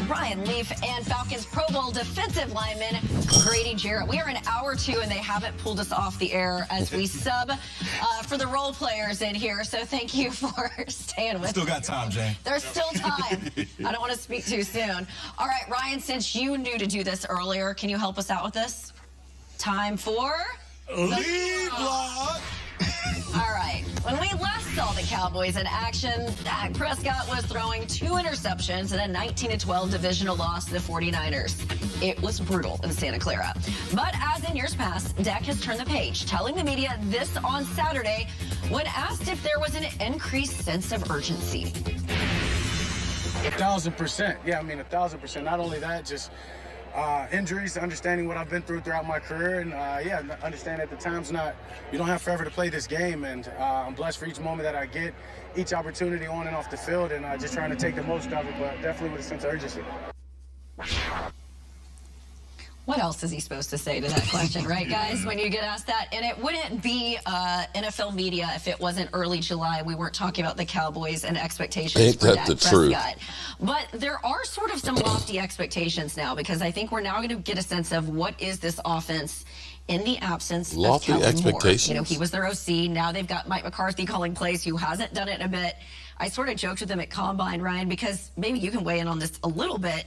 Ryan Leaf, and Falcons Pro Bowl defensive lineman Grady Jarrett. We are in hour 2, and they haven't pulled us off the air as we sub for the role players in here. So thank you for staying with us. Still got time, Jane. There's still time. I don't want to speak too soon. All right, Ryan, since you knew to do this earlier, can you help us out with this? Time for Lead Block. All right. When we last saw the Cowboys in action, Dak Prescott was throwing 2 interceptions in a 19-12 divisional loss to the 49ers. It was brutal in Santa Clara. But as in years past, Dak has turned the page, telling the media this on Saturday when asked if there was an increased sense of urgency. 1,000%. Yeah, I mean, 1,000%. Not only that, just injuries, understanding what I've been through throughout my career, and yeah, understand that the time's not, you don't have forever to play this game, and I'm blessed for each moment that I get, each opportunity on and off the field, and just trying to take the most of it, but definitely with a sense of urgency. What else is he supposed to say to that question, right, guys, when you get asked that? And it wouldn't be NFL media if it wasn't early July. We weren't talking about the Cowboys and expectations for Dak Prescott. But there are sort of some lofty expectations now, because I think we're now going to get a sense of what is this offense in the absence of Kellen Moore. You know, he was their OC. Now they've got Mike McCarthy calling plays, who hasn't done it in a bit. I sort of joked with him at Combine, Ryan, because maybe you can weigh in on this a little bit.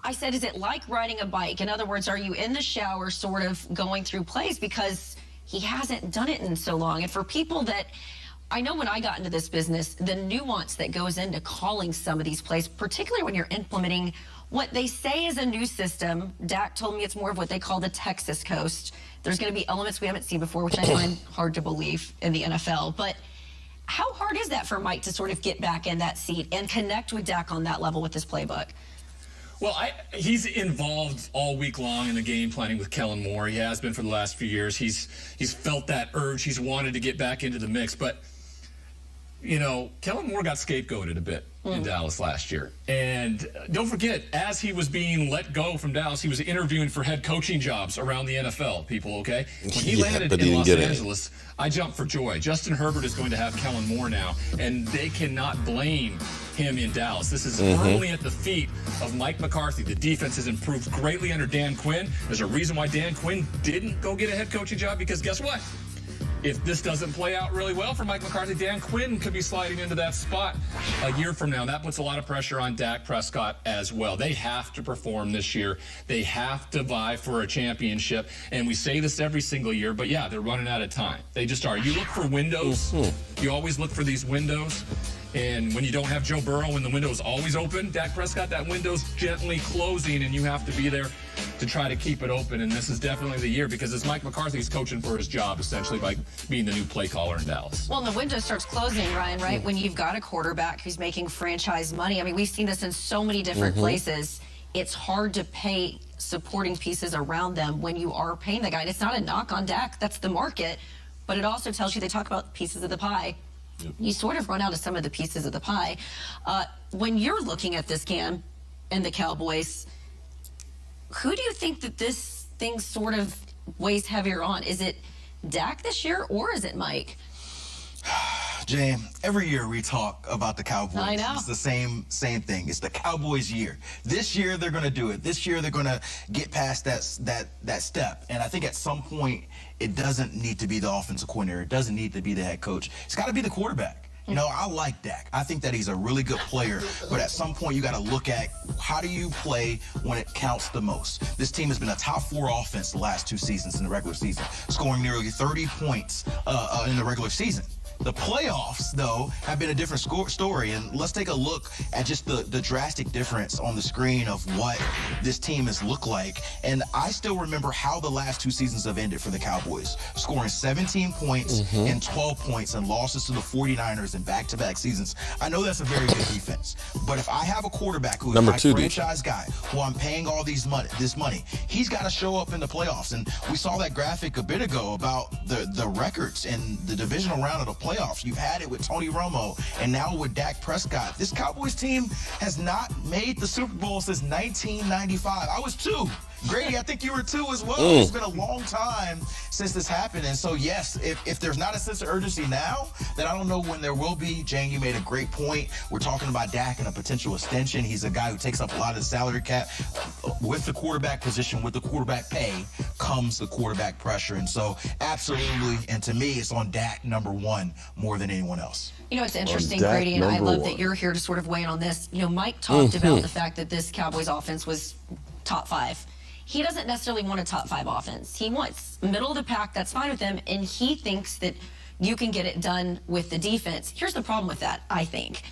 I said, is it like riding a bike? In other words, are you in the shower sort of going through plays, because he hasn't done it in so long? And for people that, I know when I got into this business, the nuance that goes into calling some of these plays, particularly when you're implementing what they say is a new system. Dak told me it's more of what they call the Texas coast. There's going to be elements we haven't seen before, which I find hard to believe in the NFL. But how hard is that for Mike to sort of get back in that seat and connect with Dak on that level with this playbook? Well, he's involved all week long in the game planning with Kellen Moore. He has been for the last few years. He's felt that urge. He's wanted to get back into the mix. But, you know, Kellen Moore got scapegoated a bit in Dallas last year. And don't forget, as he was being let go from Dallas, he was interviewing for head coaching jobs around the NFL, people, okay? When he landed in Los Angeles, I jumped for joy. Justin Herbert is going to have Kellen Moore now, and they cannot blame him in Dallas. This is firmly at the feet of Mike McCarthy. The defense has improved greatly under Dan Quinn. There's a reason why Dan Quinn didn't go get a head coaching job, because guess what? If this doesn't play out really well for Mike McCarthy, Dan Quinn could be sliding into that spot a year from now. That puts a lot of pressure on Dak Prescott as well. They have to perform this year. They have to vie for a championship. And we say this every single year, but yeah, they're running out of time. They just are. You look for windows. You always look for these windows. And when you don't have Joe Burrow, when the window is always open, Dak Prescott, that window's gently closing, and you have to be there to try to keep it open. And this is definitely the year, because it's Mike McCarthy's coaching for his job, essentially, by being the new play caller in Dallas. Well, and the window starts closing, Ryan, right? When you've got a quarterback who's making franchise money. I mean, we've seen this in so many different places. It's hard to pay supporting pieces around them when you are paying the guy. And it's not a knock on Dak. That's the market. But it also tells you, they talk about pieces of the pie. You sort of run out of some of the pieces of the pie. When you're looking at this, Cam, and the Cowboys, who do you think that this thing sort of weighs heavier on? Is it Dak this year, or is it Mike? Jane, every year we talk about the Cowboys. I know. It's the same thing. It's the Cowboys' year. This year they're going to do it. This year they're going to get past that step. And I think at some point it doesn't need to be the offensive coordinator. It doesn't need to be the head coach. It's got to be the quarterback. You know, I like Dak. I think that he's a really good player, but at some point you got to look at, how do you play when it counts the most? This team has been a top 4 offense the last 2 seasons in the regular season, scoring nearly 30 points in the regular season. The playoffs, though, have been a different story, and let's take a look at just the drastic difference on the screen of what this team has looked like. And I still remember how the last 2 seasons have ended for the Cowboys, scoring 17 points and 12 points and losses to the 49ers in back-to-back seasons. I know that's a very good defense, but if I have a quarterback who is my franchise guy, who I'm paying all this money, he's got to show up in the playoffs. And we saw that graphic a bit ago about the records in the divisional round of the playoffs. You've had it with Tony Romo, and now with Dak Prescott. This Cowboys team has not made the Super Bowl since 1995. I was 2. Grady, I think you were too as well. It's been a long time since this happened. And so, yes, if there's not a sense of urgency now, then I don't know when there will be. Jane, you made a great point. We're talking about Dak and a potential extension. He's a guy who takes up a lot of the salary cap. With the quarterback position, with the quarterback pay, comes the quarterback pressure. And so, absolutely, and to me, it's on Dak number one more than anyone else. You know, it's interesting, Grady, and I love that you're here to sort of weigh in on this. You know, Mike talked about the fact that this Cowboys offense was top 5. He doesn't necessarily want a top 5 offense. He wants middle of the pack. That's fine with him, and he thinks that you can get it done with the defense. Here's the problem with that, I think.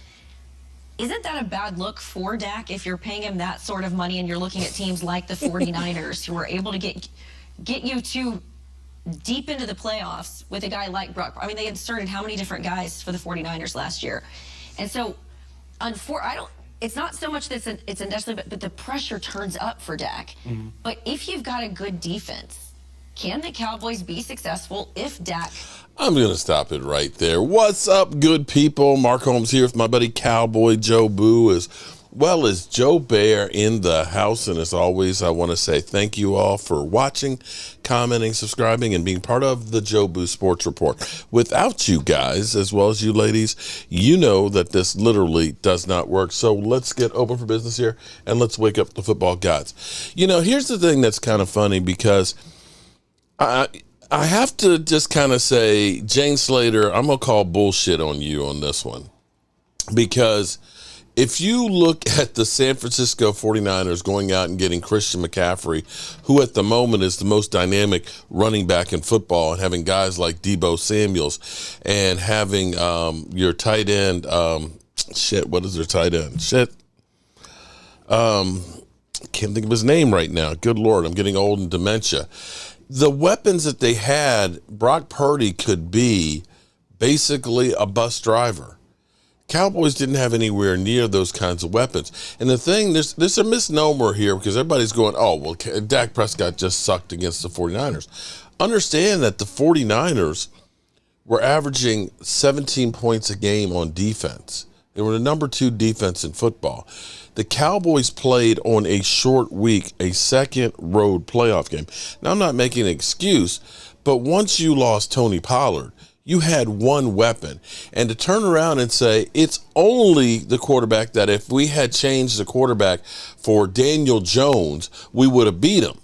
Isn't that a bad look for Dak if you're paying him that sort of money and you're looking at teams like the 49ers who are able to get you to deep into the playoffs with a guy like Brock? I mean, they inserted how many different guys for the 49ers last year? And so, it's not so much that it's necessarily, but the pressure turns up for Dak. But if you've got a good defense, can the Cowboys be successful if Dak... I'm going to stop it right there. What's up, good people? Mark Holmes here with my buddy Cowboy Joe Boo, as well as Joe Bear in the house. And as always, I want to say thank you all for watching, commenting, subscribing, and being part of the Joe Boo Sports Report. Without you guys, as well as you ladies, you know that this literally does not work. So let's get open for business here, and let's wake up the football gods. You know, here's the thing that's kind of funny, because I have to just kind of say, Jane Slater, I'm going to call bullshit on you on this one. Because if you look at the San Francisco 49ers going out and getting Christian McCaffrey, who at the moment is the most dynamic running back in football, and having guys like Deebo Samuels, and having your tight end, what is their tight end? Can't think of his name right now. Good Lord, I'm getting old and dementia. The weapons that they had, Brock Purdy could be basically a bus driver. Cowboys didn't have anywhere near those kinds of weapons. And the thing, there's a misnomer here, because everybody's going, oh, well, Dak Prescott just sucked against the 49ers. Understand that the 49ers were averaging 17 points a game on defense. They were the number 2 defense in football. The Cowboys played on a short week, a second road playoff game. Now, I'm not making an excuse, but once you lost Tony Pollard, you had one weapon. And to turn around and say it's only the quarterback, that if we had changed the quarterback for Daniel Jones, we would have beat him.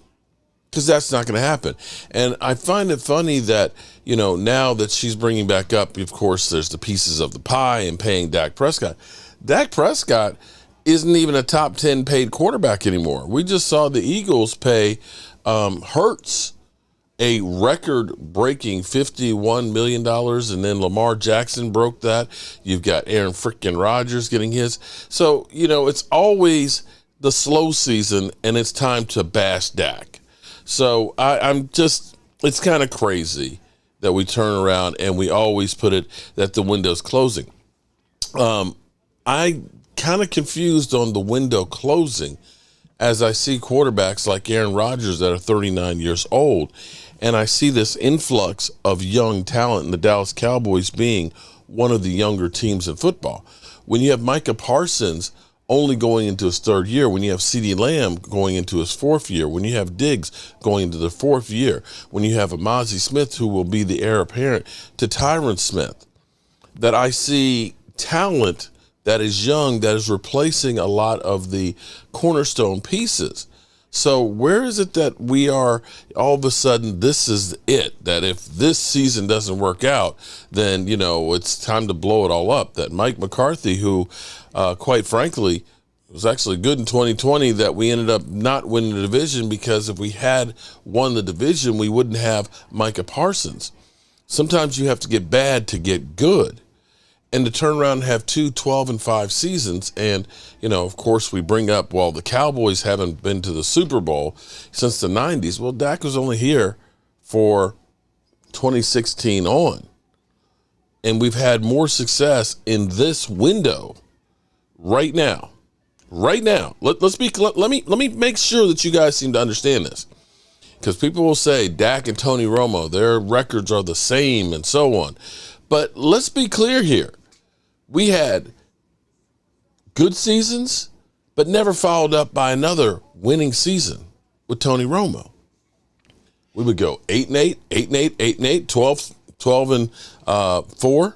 Because that's not going to happen. And I find it funny that, you know, now that she's bringing back up, of course, there's the pieces of the pie and paying Dak Prescott. Dak Prescott isn't even a top 10 paid quarterback anymore. We just saw the Eagles pay Hurts a record-breaking $51 million, and then Lamar Jackson broke that. You've got Aaron frickin' Rodgers getting his. So, you know, it's always the slow season, and it's time to bash Dak. So I'm just, it's kind of crazy that we turn around and we always put it that the window's closing. I kind of confused on the window closing as I see quarterbacks like Aaron Rodgers that are 39 years old, and I see this influx of young talent in the Dallas Cowboys being one of the younger teams in football. When you have Micah Parsons only going into his 3rd year, when you have CeeDee Lamb going into his 4th year, when you have Diggs going into the 4th year, when you have Amazi Smith, who will be the heir apparent to Tyron Smith, that I see talent that is young, that is replacing a lot of the cornerstone pieces. So where is it that we are all of a sudden, this is it, that if this season doesn't work out, then, you know, it's time to blow it all up? That Mike McCarthy, who quite frankly was actually good in 2020, that we ended up not winning the division, because if we had won the division, we wouldn't have Micah Parsons. Sometimes you have to get bad to get good. And to turn around and have 2 12-5 seasons, and, you know, of course, we bring up, well, the Cowboys haven't been to the Super Bowl since the 90s. Well, Dak was only here for 2016 on. And we've had more success in this window right now. Right now. Let me make sure that you guys seem to understand this. Because people will say Dak and Tony Romo, their records are the same and so on. But let's be clear here. We had good seasons, but never followed up by another winning season. with Tony Romo. We would go 8-8, 8-8, 8-8, 12-4,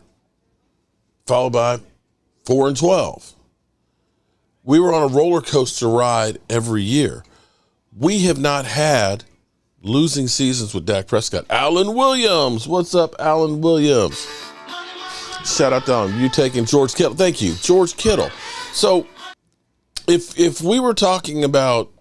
followed by 4-12. We were on a roller coaster ride every year. We have not had losing seasons with Dak Prescott. Alan Williams. What's up, Alan Williams? Shout out to him. You taking George Kittle. Thank you, George Kittle. So if we were talking about,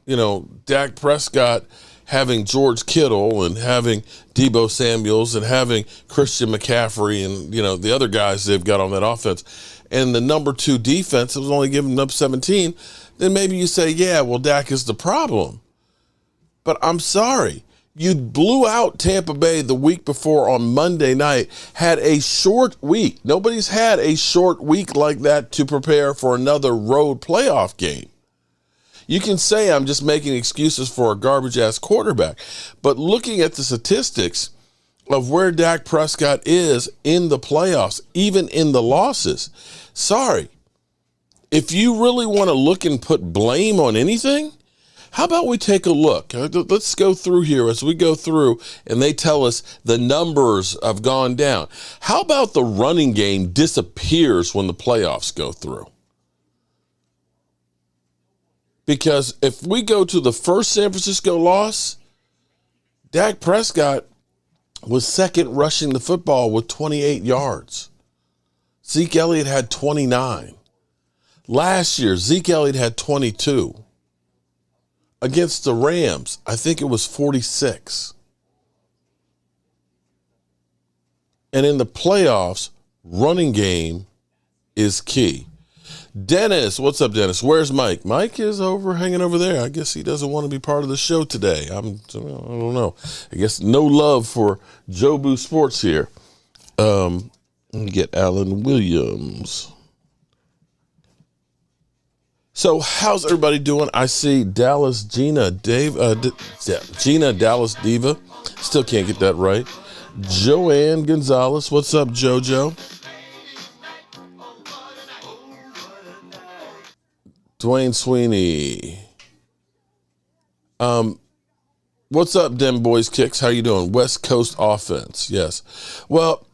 Dak Prescott having George Kittle and having Deebo Samuels and having Christian McCaffrey and, the other guys they've got on that offense, and the number 2 defense was only giving up 17, then maybe you say, yeah, well, Dak is the problem. But I'm sorry. You blew out Tampa Bay the week before on Monday night, had a short week. Nobody's had a short week like that to prepare for another road playoff game. You can say I'm just making excuses for a garbage-ass quarterback, but looking at the statistics of where Dak Prescott is in the playoffs, even in the losses, sorry. If you really want to look and put blame on anything, how about we take a look? Let's go through here as we go through and they tell us the numbers have gone down. How about the running game disappears when the playoffs go through? Because if we go to the first San Francisco loss, Dak Prescott was second rushing the football with 28 yards. Zeke Elliott had 29. Last year, Zeke Elliott had 22. Against the Rams, I think it was 46. And in the playoffs, running game is key. Dennis, what's up, Dennis? Where's Mike? Mike is hanging over there. I guess he doesn't want to be part of the show today. I don't know. I guess no love for Jobu Sports here. Let me get Alan Williams. So how's everybody doing? I see Dallas Gina Dallas Diva. Still can't get that right. Joanne Gonzalez. What's up, JoJo? Dwayne Sweeney. What's up, Dem Boys Kicks? How you doing? West Coast offense. Yes. Well,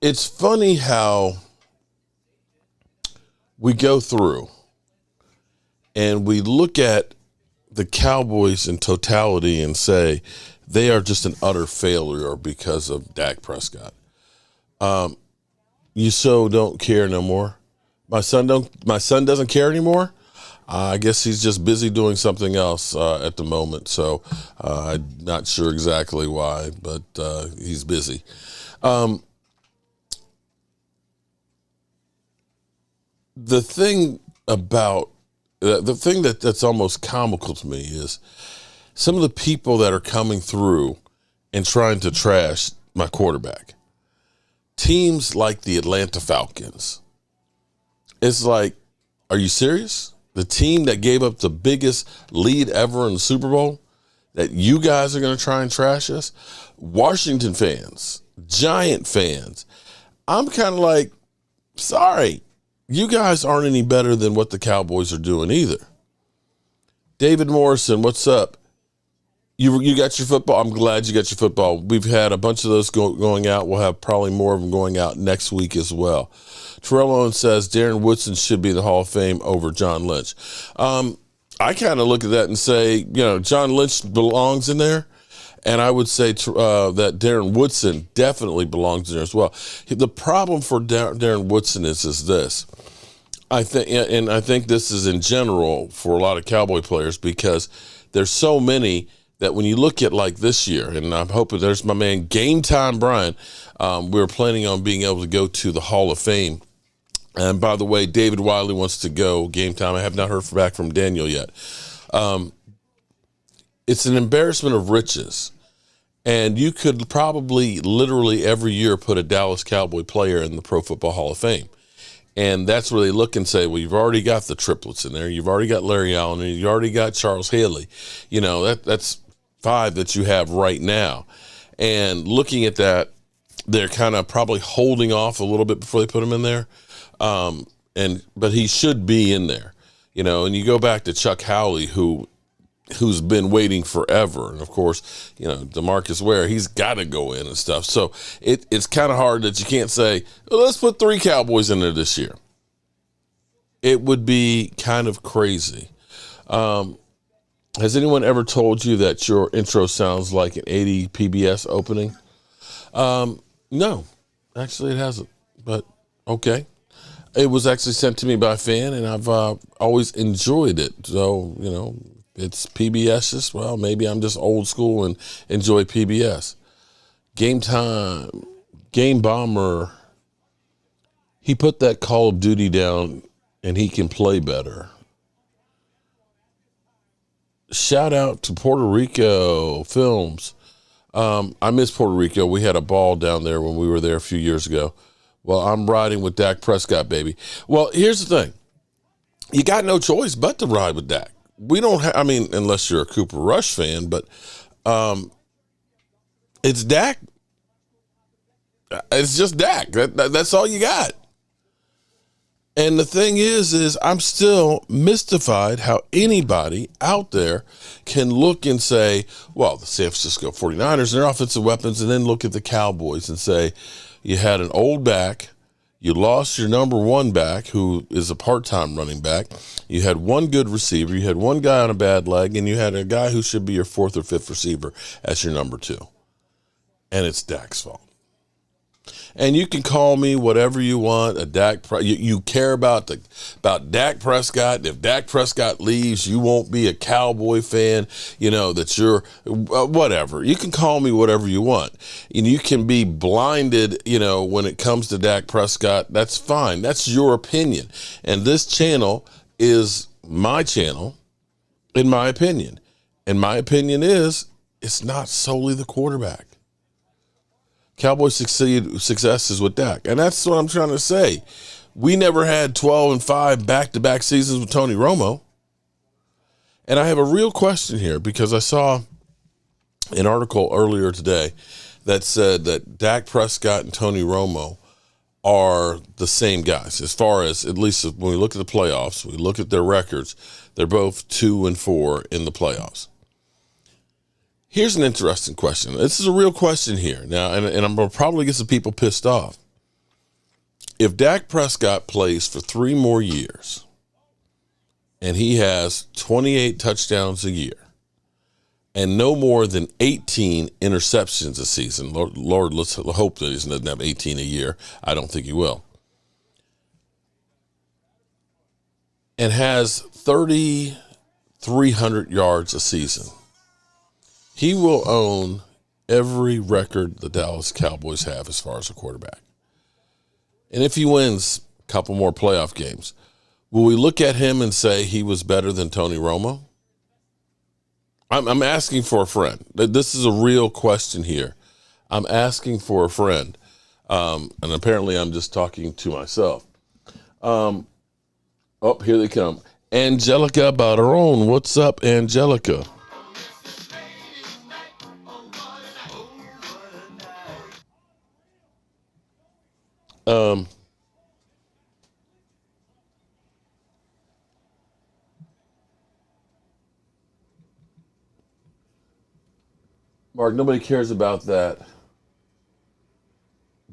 it's funny how we go through and we look at the Cowboys in totality and say they are just an utter failure because of Dak Prescott. You so don't care no more. My son doesn't care anymore. I guess he's just busy doing something else at the moment. So I'm not sure exactly why, but he's busy. The thing that's almost comical to me is some of the people that are coming through and trying to trash my quarterback. Teams like the Atlanta Falcons. It's like, are you serious? The team that gave up the biggest lead ever in the Super Bowl, that you guys are going to try and trash us? Washington fans, Giant fans. I'm kind of like, sorry. You guys aren't any better than what the Cowboys are doing either. David Morrison, what's up? You got your football? I'm glad you got your football. We've had a bunch of those going out. We'll have probably more of them going out next week as well. Terrell Owens says Darren Woodson should be in the Hall of Fame over John Lynch. I kind of look at that and say, John Lynch belongs in there. And I would say that Darren Woodson definitely belongs in there as well. The problem for Darren Woodson is this. I think this is in general for a lot of Cowboy players because there's so many that when you look at like this year, and I'm hoping there's my man Game Time Brian, we're planning on being able to go to the Hall of Fame. And by the way, David Wiley wants to go Game Time. I have not heard back from Daniel yet. It's an embarrassment of riches. And you could probably literally every year put a Dallas Cowboy player in the Pro Football Hall of Fame. And that's where they look and say, well, you've already got the triplets in there. You've already got Larry Allen, and you've already got Charles Haley. That's 5 that you have right now. And looking at that, they're kind of probably holding off a little bit before they put him in there. But he should be in there. And you go back to Chuck Howley, who who's been waiting forever. And of course, DeMarcus Ware, he's got to go in and stuff. So it's kind of hard that you can't say, well, let's put 3 Cowboys in there this year. It would be kind of crazy. Has anyone ever told you that your intro sounds like an 80 PBS opening? No, actually it hasn't, but okay. It was actually sent to me by a fan, and I've always enjoyed it. So, it's PBS's. Well, maybe I'm just old school and enjoy PBS. Game Time, Game Bomber, he put that Call of Duty down, and he can play better. Shout out to Puerto Rico Films. I miss Puerto Rico. We had a ball down there when we were there a few years ago. Well, I'm riding with Dak Prescott, baby. Well, here's the thing. You got no choice but to ride with Dak. We don't have, unless you're a Cooper Rush fan, but it's Dak. It's just Dak. That's all you got. And the thing is I'm still mystified how anybody out there can look and say, well, the San Francisco 49ers and their offensive weapons, and then look at the Cowboys and say, you had an old back, you lost your number 1 back, who is a part-time running back, you had 1 good receiver, you had 1 guy on a bad leg, and you had a guy who should be your 4th or 5th receiver as your number 2. And it's Dak's fault. And you can call me whatever you want. You care about Dak Prescott. If Dak Prescott leaves, you won't be a Cowboy fan. That you're whatever. You can call me whatever you want, and you can be blinded. When it comes to Dak Prescott, that's fine. That's your opinion, and this channel is my channel, in my opinion. And my opinion is it's not solely the quarterback. Cowboys success is with Dak. And that's what I'm trying to say. We never had 12-5 back-to-back seasons with Tony Romo. And I have a real question here because I saw an article earlier today that said that Dak Prescott and Tony Romo are the same guys. As far as, at least when we look at the playoffs, we look at their records, they're both 2-4 in the playoffs. Here's an interesting question. This is a real question here. Now, and I'm going to probably get some people pissed off. If Dak Prescott plays for 3 more years and he has 28 touchdowns a year and no more than 18 interceptions a season, Lord, let's hope that he doesn't have 18 a year. I don't think he will. And has 3,300 yards a season, he will own every record the Dallas Cowboys have as far as a quarterback. And if he wins a couple more playoff games, will we look at him and say he was better than Tony Romo? I'm asking for a friend. This is a real question here. I'm asking for a friend. And apparently I'm just talking to myself. Here they come. Angelica Barron. What's up, Angelica? Mark, nobody cares about that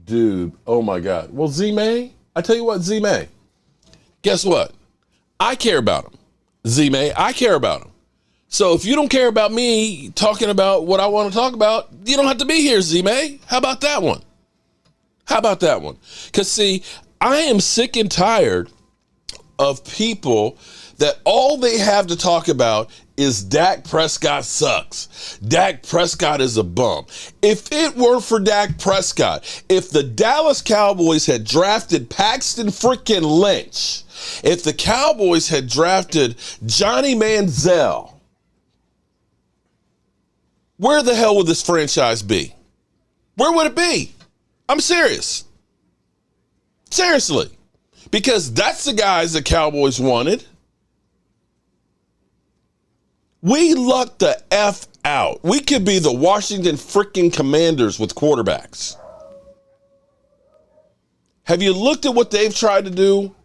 dude. Oh my God. Well, Z-May, I tell you what, Z-May, guess what? I care about him. Z-May, I care about him. So if you don't care about me talking about what I want to talk about, you don't have to be here, Z-May. How about that one? Because, see, I am sick and tired of people that all they have to talk about is Dak Prescott sucks. Dak Prescott is a bum. If it were for Dak Prescott, if the Dallas Cowboys had drafted Paxton freaking Lynch, if the Cowboys had drafted Johnny Manziel, where the hell would this franchise be? Where would it be? I'm serious. Seriously. Because that's the guys the Cowboys wanted. We lucked the F out. We could be the Washington freaking Commanders with quarterbacks. Have you looked at what they've tried to do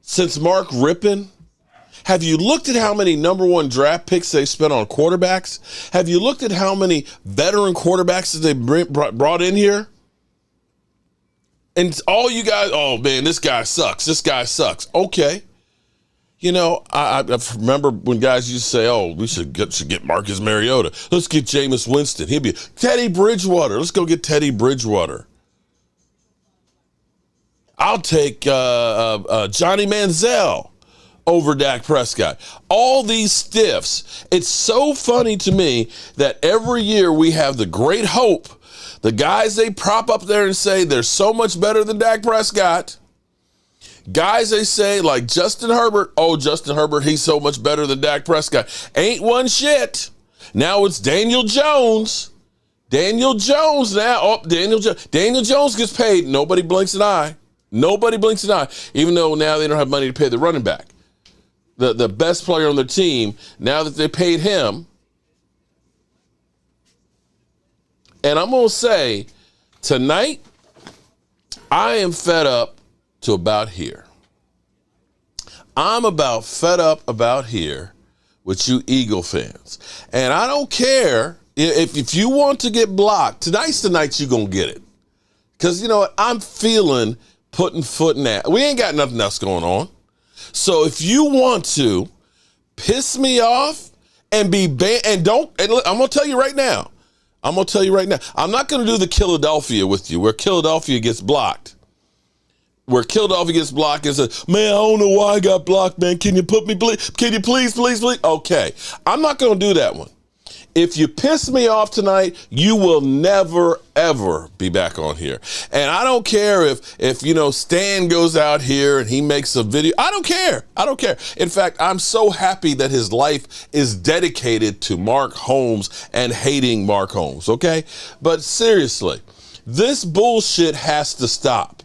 since Mark Rippon? Have you looked at how many #1 draft picks they spent on quarterbacks? Have you looked at how many veteran quarterbacks that they brought in here? And all you guys, oh man, this guy sucks. This guy sucks. Okay. You know, I remember when guys used to say, oh, we should get Marcus Mariota. Let's get Jameis Winston. He'd be Teddy Bridgewater. Let's go get Teddy Bridgewater. I'll take Johnny Manziel over Dak Prescott. All these stiffs. It's so funny to me that every year we have the great hope. The guys they prop up there and say they're so much better than Dak Prescott. Guys they say like Justin Herbert. Oh, Justin Herbert, he's so much better than Dak Prescott. Ain't one shit. Now it's Daniel Jones. Daniel Jones now. Oh, Daniel Jones gets paid. Nobody blinks an eye. Nobody blinks an eye. Even though now they don't have money to pay the running back. The best player on their team, now that they paid him. And I'm going to say, tonight, I am fed up to about here. I'm about fed up about here with you Eagle fans. And I don't care if you want to get blocked. Tonight's the night you're going to get it. Because, you know what, I'm feeling putting foot in that. We ain't got nothing else going on. So if you want to piss me off and be banned, and I'm going to tell you right now, I'm not going to do the Philadelphia with you, where Philadelphia gets blocked. Where Philadelphia gets blocked and says, man, I don't know why I got blocked, man. Can you please? Okay. I'm not going to do that one. If you piss me off tonight, you will never, ever be back on here. And I don't care if you know, Stan goes out here and he makes a video. I don't care. In fact, I'm so happy that his life is dedicated to Mark Holmes and hating Mark Holmes, okay? But seriously, this bullshit has to stop.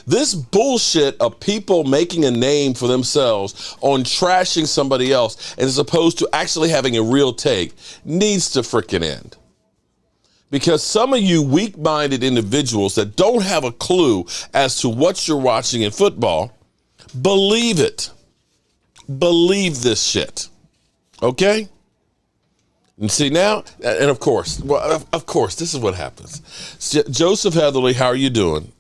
This bullshit of people making a name for themselves on trashing somebody else as opposed to actually having a real take needs to freaking end. Because some of you weak-minded individuals that don't have a clue as to what you're watching in football, believe it. Believe this shit. Okay? And see now, and of course, this is what happens. Joseph Heatherly, how are you doing?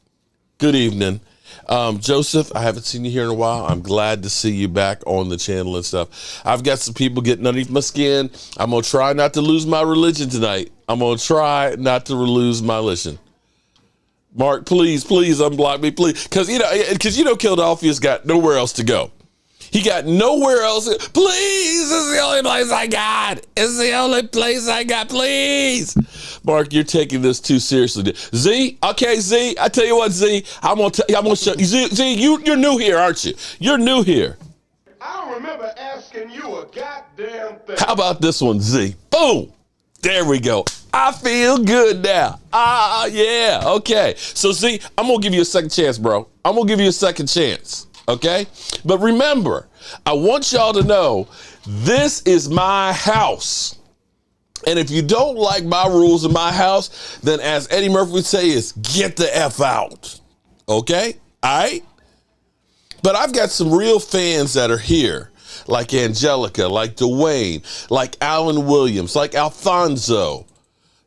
Good evening. Joseph, I haven't seen you here in a while. I'm glad to see you back on the channel and stuff. I've got some people getting underneath my skin. I'm going to try not to lose my religion tonight. I'm going to try not to lose my religion. Mark, please unblock me, please. Because, you know, Philadelphia's got nowhere else to go. He got nowhere else. Please, this is the only place I got. It's the only place I got, please. Mark, you're taking this too seriously. Z, okay, Z, I tell you what, Z, I'm gonna show you. Z, you're new here, aren't you? You're new here. I don't remember asking you a goddamn thing. How about this one, Z? Boom. There we go. I feel good now. Yeah, okay. So, Z, I'm gonna give you a second chance, bro. I'm gonna give you a second chance. Okay? But remember, I want y'all to know this is my house. And if you don't like my rules in my house, then as Eddie Murphy would say is get the F out. Okay? All right? But I've got some real fans that are here, like Angelica, like Dwayne, like Alan Williams, like Alfonso,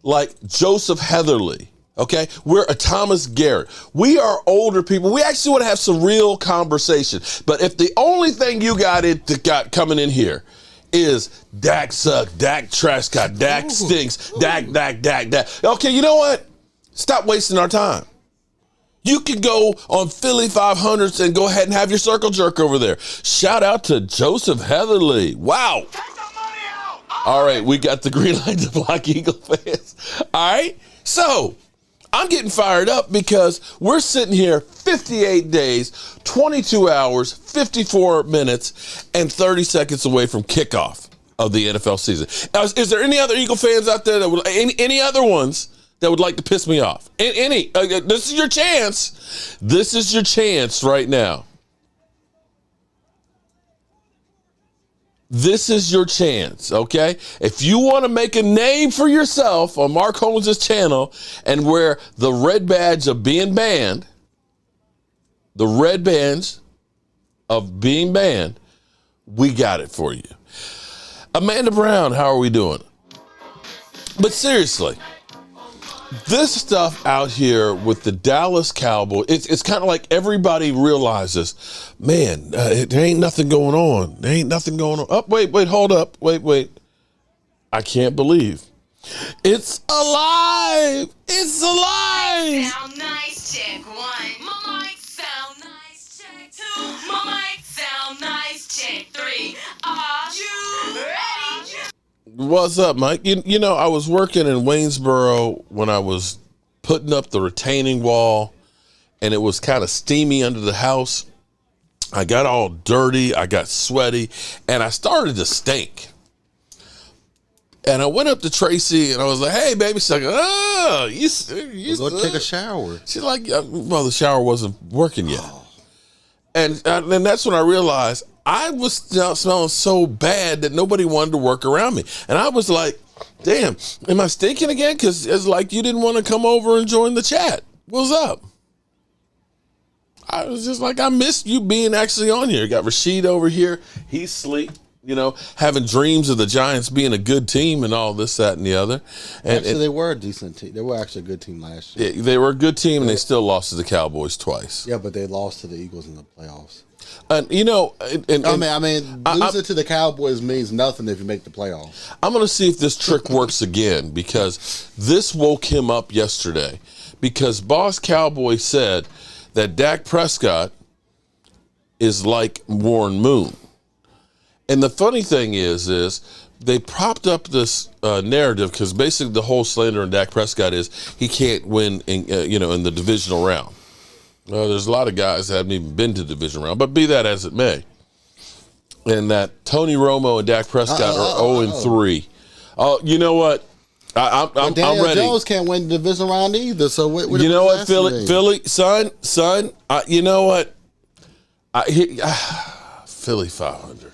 like Joseph Heatherly. Okay, we're a Thomas Garrett. We are older people. We actually want to have some real conversation. But if the only thing you got coming in here is Dak suck, Dak trash got, Dak stinks, Dak. Okay, you know what? Stop wasting our time. You can go on Philly 500s and go ahead and have your circle jerk over there. Shout out to Joseph Heatherly. Wow. Take the money out. All right, we got the green light to block Eagle fans. All right, so I'm getting fired up because we're sitting here 58 days, 22 hours, 54 minutes, and 30 seconds away from kickoff of the NFL season. Is there any other Eagle fans out there that would any other ones that would like to piss me off? This is your chance. This is your chance right now. This is your chance, okay? If you want to make a name for yourself on Mark Holmes' channel and wear the red badge of being banned, we got it for you. Amanda Brown, how are we doing? But seriously, this stuff out here with the Dallas Cowboys, it's kind of like everybody realizes, man, there ain't nothing going on. There ain't nothing going on. Oh, wait, hold up. Wait. I can't believe. It's alive. It's alive. Sound nice, check one. My mic sound nice, check two. My mic sound nice, check three. Are you ready? What's up, Mike? You know, I was working in Waynesboro when I was putting up the retaining wall, and it was kind of steamy under the house. I got all dirty, I got sweaty, and I started to stink. And I went up to Tracy, and I was like, hey, baby. She's like, oh, you go take a shower. She's like, well, the shower wasn't working yet. And that's when I realized I was smelling so bad that nobody wanted to work around me. And I was like, damn, am I stinking again? Because it's like you didn't want to come over and join the chat. What's up? I was just like, I missed you being actually on here. Got Rashid over here. He's asleep, you know, having dreams of the Giants being a good team and all this, that, and the other. And actually, they were a decent team. They were actually a good team last year. They were a good team, and they still lost to the Cowboys twice. Yeah, but they lost to the Eagles in the playoffs. And you know, I mean, losing to the Cowboys means nothing if you make the playoffs. I'm going to see if this trick works again, because this woke him up yesterday. Because Boss Cowboy said that Dak Prescott is like Warren Moon. And the funny thing is they propped up this narrative, because basically the whole slander on Dak Prescott is he can't win in the divisional round. Well, there's a lot of guys that haven't even been to the division round, but be that as it may. And that Tony Romo and Dak Prescott are 0-3. Oh, you know what? I'm Daniel ready. Jones can't win the division round either. So what you know what, Philly, son. You know what? Philly 500.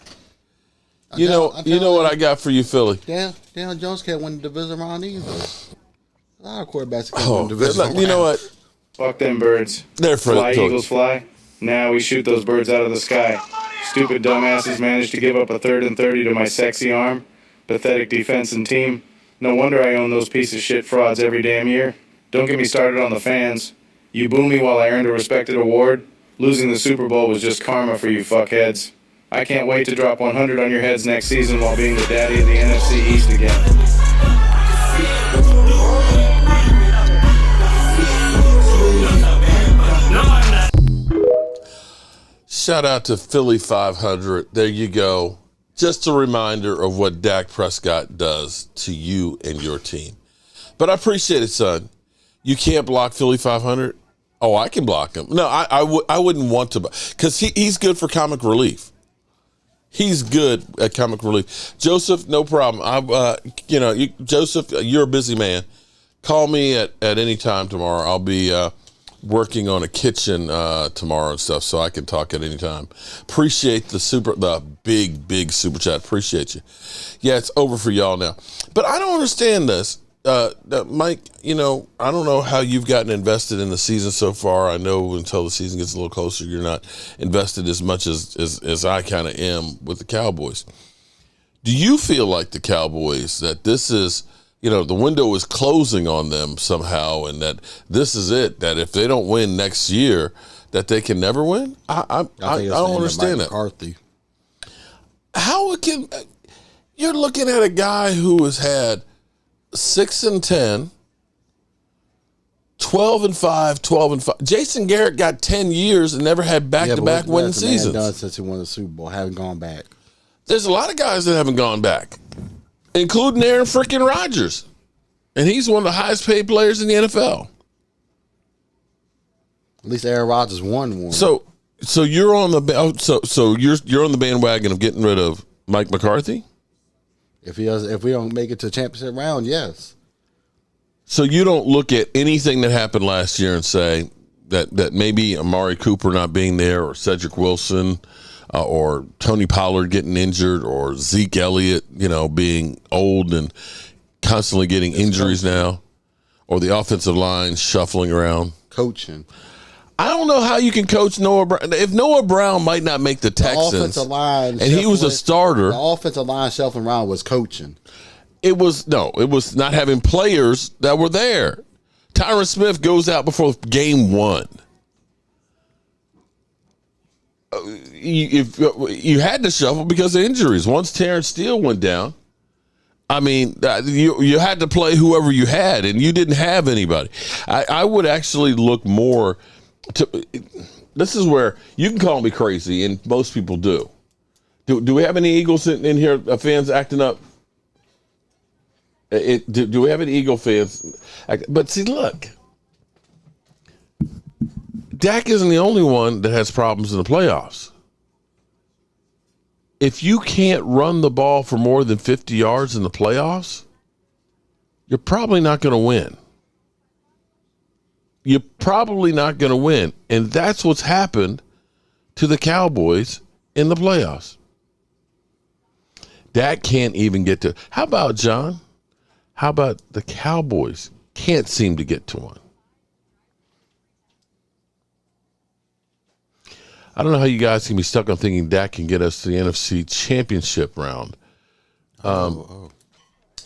You know what I got for you, Philly. Daniel Jones can't win the division round either. A lot of quarterbacks can't win the division round. You know what? Fuck them birds. They're fly, Eagles fly. Now we shoot those birds out of the sky. Stupid dumbasses managed to give up a 3rd and 30 to my sexy arm. Pathetic defense and team. No wonder I own those piece of shit frauds every damn year. Don't get me started on the fans. You boo me while I earned a respected award. Losing the Super Bowl was just karma for you fuckheads. I can't wait to drop 100 on your heads next season while being the daddy of the NFC East again. Shout out to Philly 500. There you go. Just a reminder of what Dak Prescott does to you and your team. But I appreciate it, son. You can't block Philly 500? Oh, I can block him. No, I wouldn't want to, because he's good for comic relief. He's good at comic relief. Joseph, no problem. Joseph, you're a busy man. Call me at any time tomorrow. I'll be working on a kitchen tomorrow and stuff, so I can talk at any time. Appreciate the big super chat. Appreciate you. Yeah, it's over for y'all now. But I don't understand this. Mike, I don't know how you've gotten invested in the season so far. I know until the season gets a little closer, you're not invested as much as I kind of am with the Cowboys. Do you feel like the Cowboys, that this is, the window is closing on them somehow, and that this is it, that if they don't win next year, that they can never win? I don't understand that. McCarthy. How it can, you're looking at a guy who has had 6-10, 12-5, 12-5. Jason Garrett got 10 years and never had back-to-back winning seasons. Done since he won the Super Bowl, haven't gone back. There's a lot of guys that haven't gone back, including Aaron freaking Rodgers, and he's one of the highest-paid players in the NFL. At least Aaron Rodgers won one. So you're on the you're on the bandwagon of getting rid of Mike McCarthy? If we don't make it to the championship round, yes. So you don't look at anything that happened last year and say that maybe Amari Cooper not being there, or Cedric Wilson, or Tony Pollard getting injured, or Zeke Elliott, being old and constantly getting injuries now, or the offensive line shuffling around. Coaching. I don't know how you can coach Noah Brown. If Noah Brown might not make the Texans, offensive line, and he was a starter. The offensive line shuffling around was coaching. It was not having players that were there. Tyron Smith goes out before game 1. You had to shuffle because of injuries. Once Terrence Steele went down, I mean, you had to play whoever you had, and you didn't have anybody. I would actually look more to. This is where you can call me crazy, and most people do. Do we have any Eagles in here? Fans acting up? Do we have any Eagle fans? But see, look, Dak isn't the only one that has problems in the playoffs. If you can't run the ball for more than 50 yards in the playoffs, you're probably not going to win. You're probably not going to win. And that's what's happened to the Cowboys in the playoffs. Dak can't even get to. How about, John? How about the Cowboys can't seem to get to one? I don't know how you guys can be stuck on thinking Dak can get us to the NFC Championship round.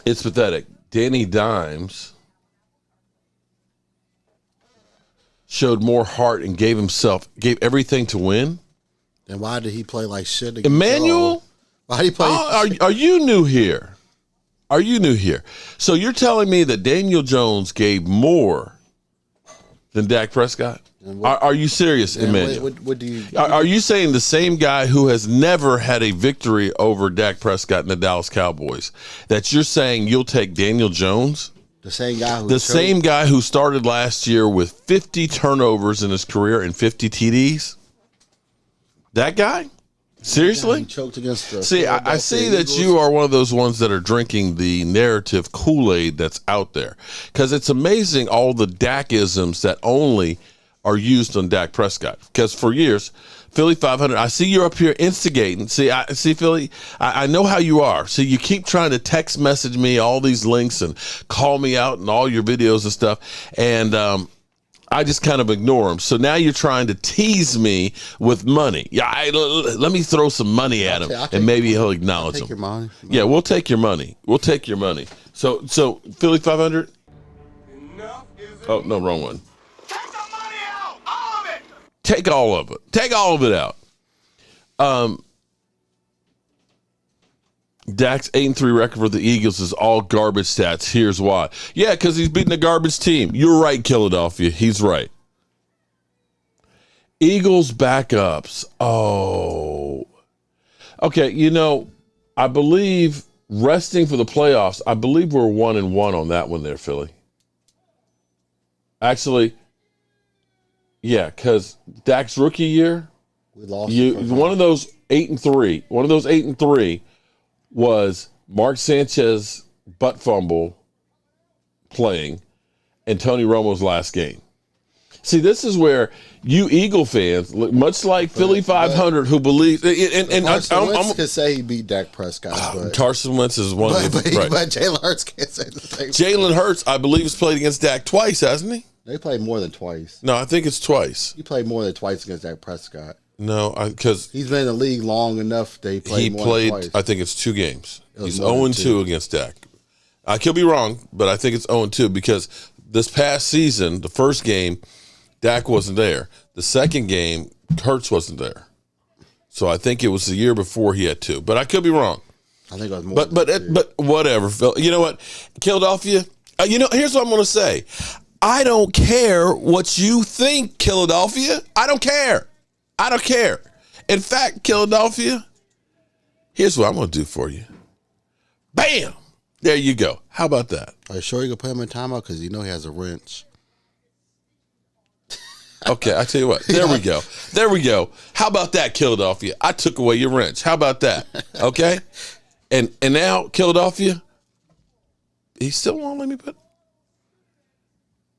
It's pathetic. Danny Dimes showed more heart and gave everything to win. Then why did he play like shit against Emmanuel? Why did he play? Are you new here? Are you new here? So you're telling me that Daniel Jones gave more than Dak Prescott? Are you serious, Emmanuel? What do you? Are you saying the same guy who has never had a victory over Dak Prescott and the Dallas Cowboys, that you're saying you'll take Daniel Jones? The same guy same guy who started last year with 50 turnovers in his career and 50 TDs? That guy? Seriously? He choked against the See, I see that you are one of those ones that are drinking the narrative Kool-Aid that's out there. Because it's amazing all the Dak-isms that only are used on Dak Prescott. Because for years, Philly 500, I see you're up here instigating. See, Philly, I know how you are. See, you keep trying to text message me all these links and call me out and all your videos and stuff. And I just kind of ignore them. So now you're trying to tease me with money. Yeah, let me throw some money at him, and maybe he'll acknowledge them. Your money. Yeah, we'll take your money. We'll take your money. So Philly 500. Oh no, wrong one. Take the money out, all of it. Take all of it. Take all of it out. Dak's 8-3 record for the Eagles is all garbage stats. Here's why. Yeah, because he's beating a garbage team. You're right, Philadelphia. He's right. Eagles backups. Oh. Okay, I believe resting for the playoffs, I believe we're 1-1 on that one there, Philly. Actually, yeah, because Dak's rookie year, we lost. One of those 8-3. One of those 8-3 was Mark Sanchez butt fumble playing and Tony Romo's last game. See, this is where you Eagle fans, much like Philly 500, who believe and Carson Wentz can say he beat Dak Prescott. But Carson Wentz is one of the right. But Jalen Hurts can't say the same. Jalen Hurts, I believe, has played against Dak twice, hasn't he? They played more than twice. No, I think it's twice. He played more than twice against Dak Prescott. No, because he's been in the league long enough. He played twice. I think it's 2 games. He's 0-2 against Dak. I could be wrong, but I think it's 0-2 because this past season, the first game, Dak wasn't there. The second game, Hurts wasn't there. So I think it was the year before he had 2, but I could be wrong. I think it was more. But whatever, Phil. You know what, Philadelphia. Here's what I'm going to say. I don't care what you think, Philadelphia. I don't care. I don't care. In fact, Philadelphia, here's what I'm going to do for you. Bam! There you go. How about that? Are you sure you're going to put him in timeout? Because he has a wrench. Okay, I tell you what. There we go. There we go. How about that, Philadelphia? I took away your wrench. How about that? Okay? And now, Philadelphia, he still won't let me put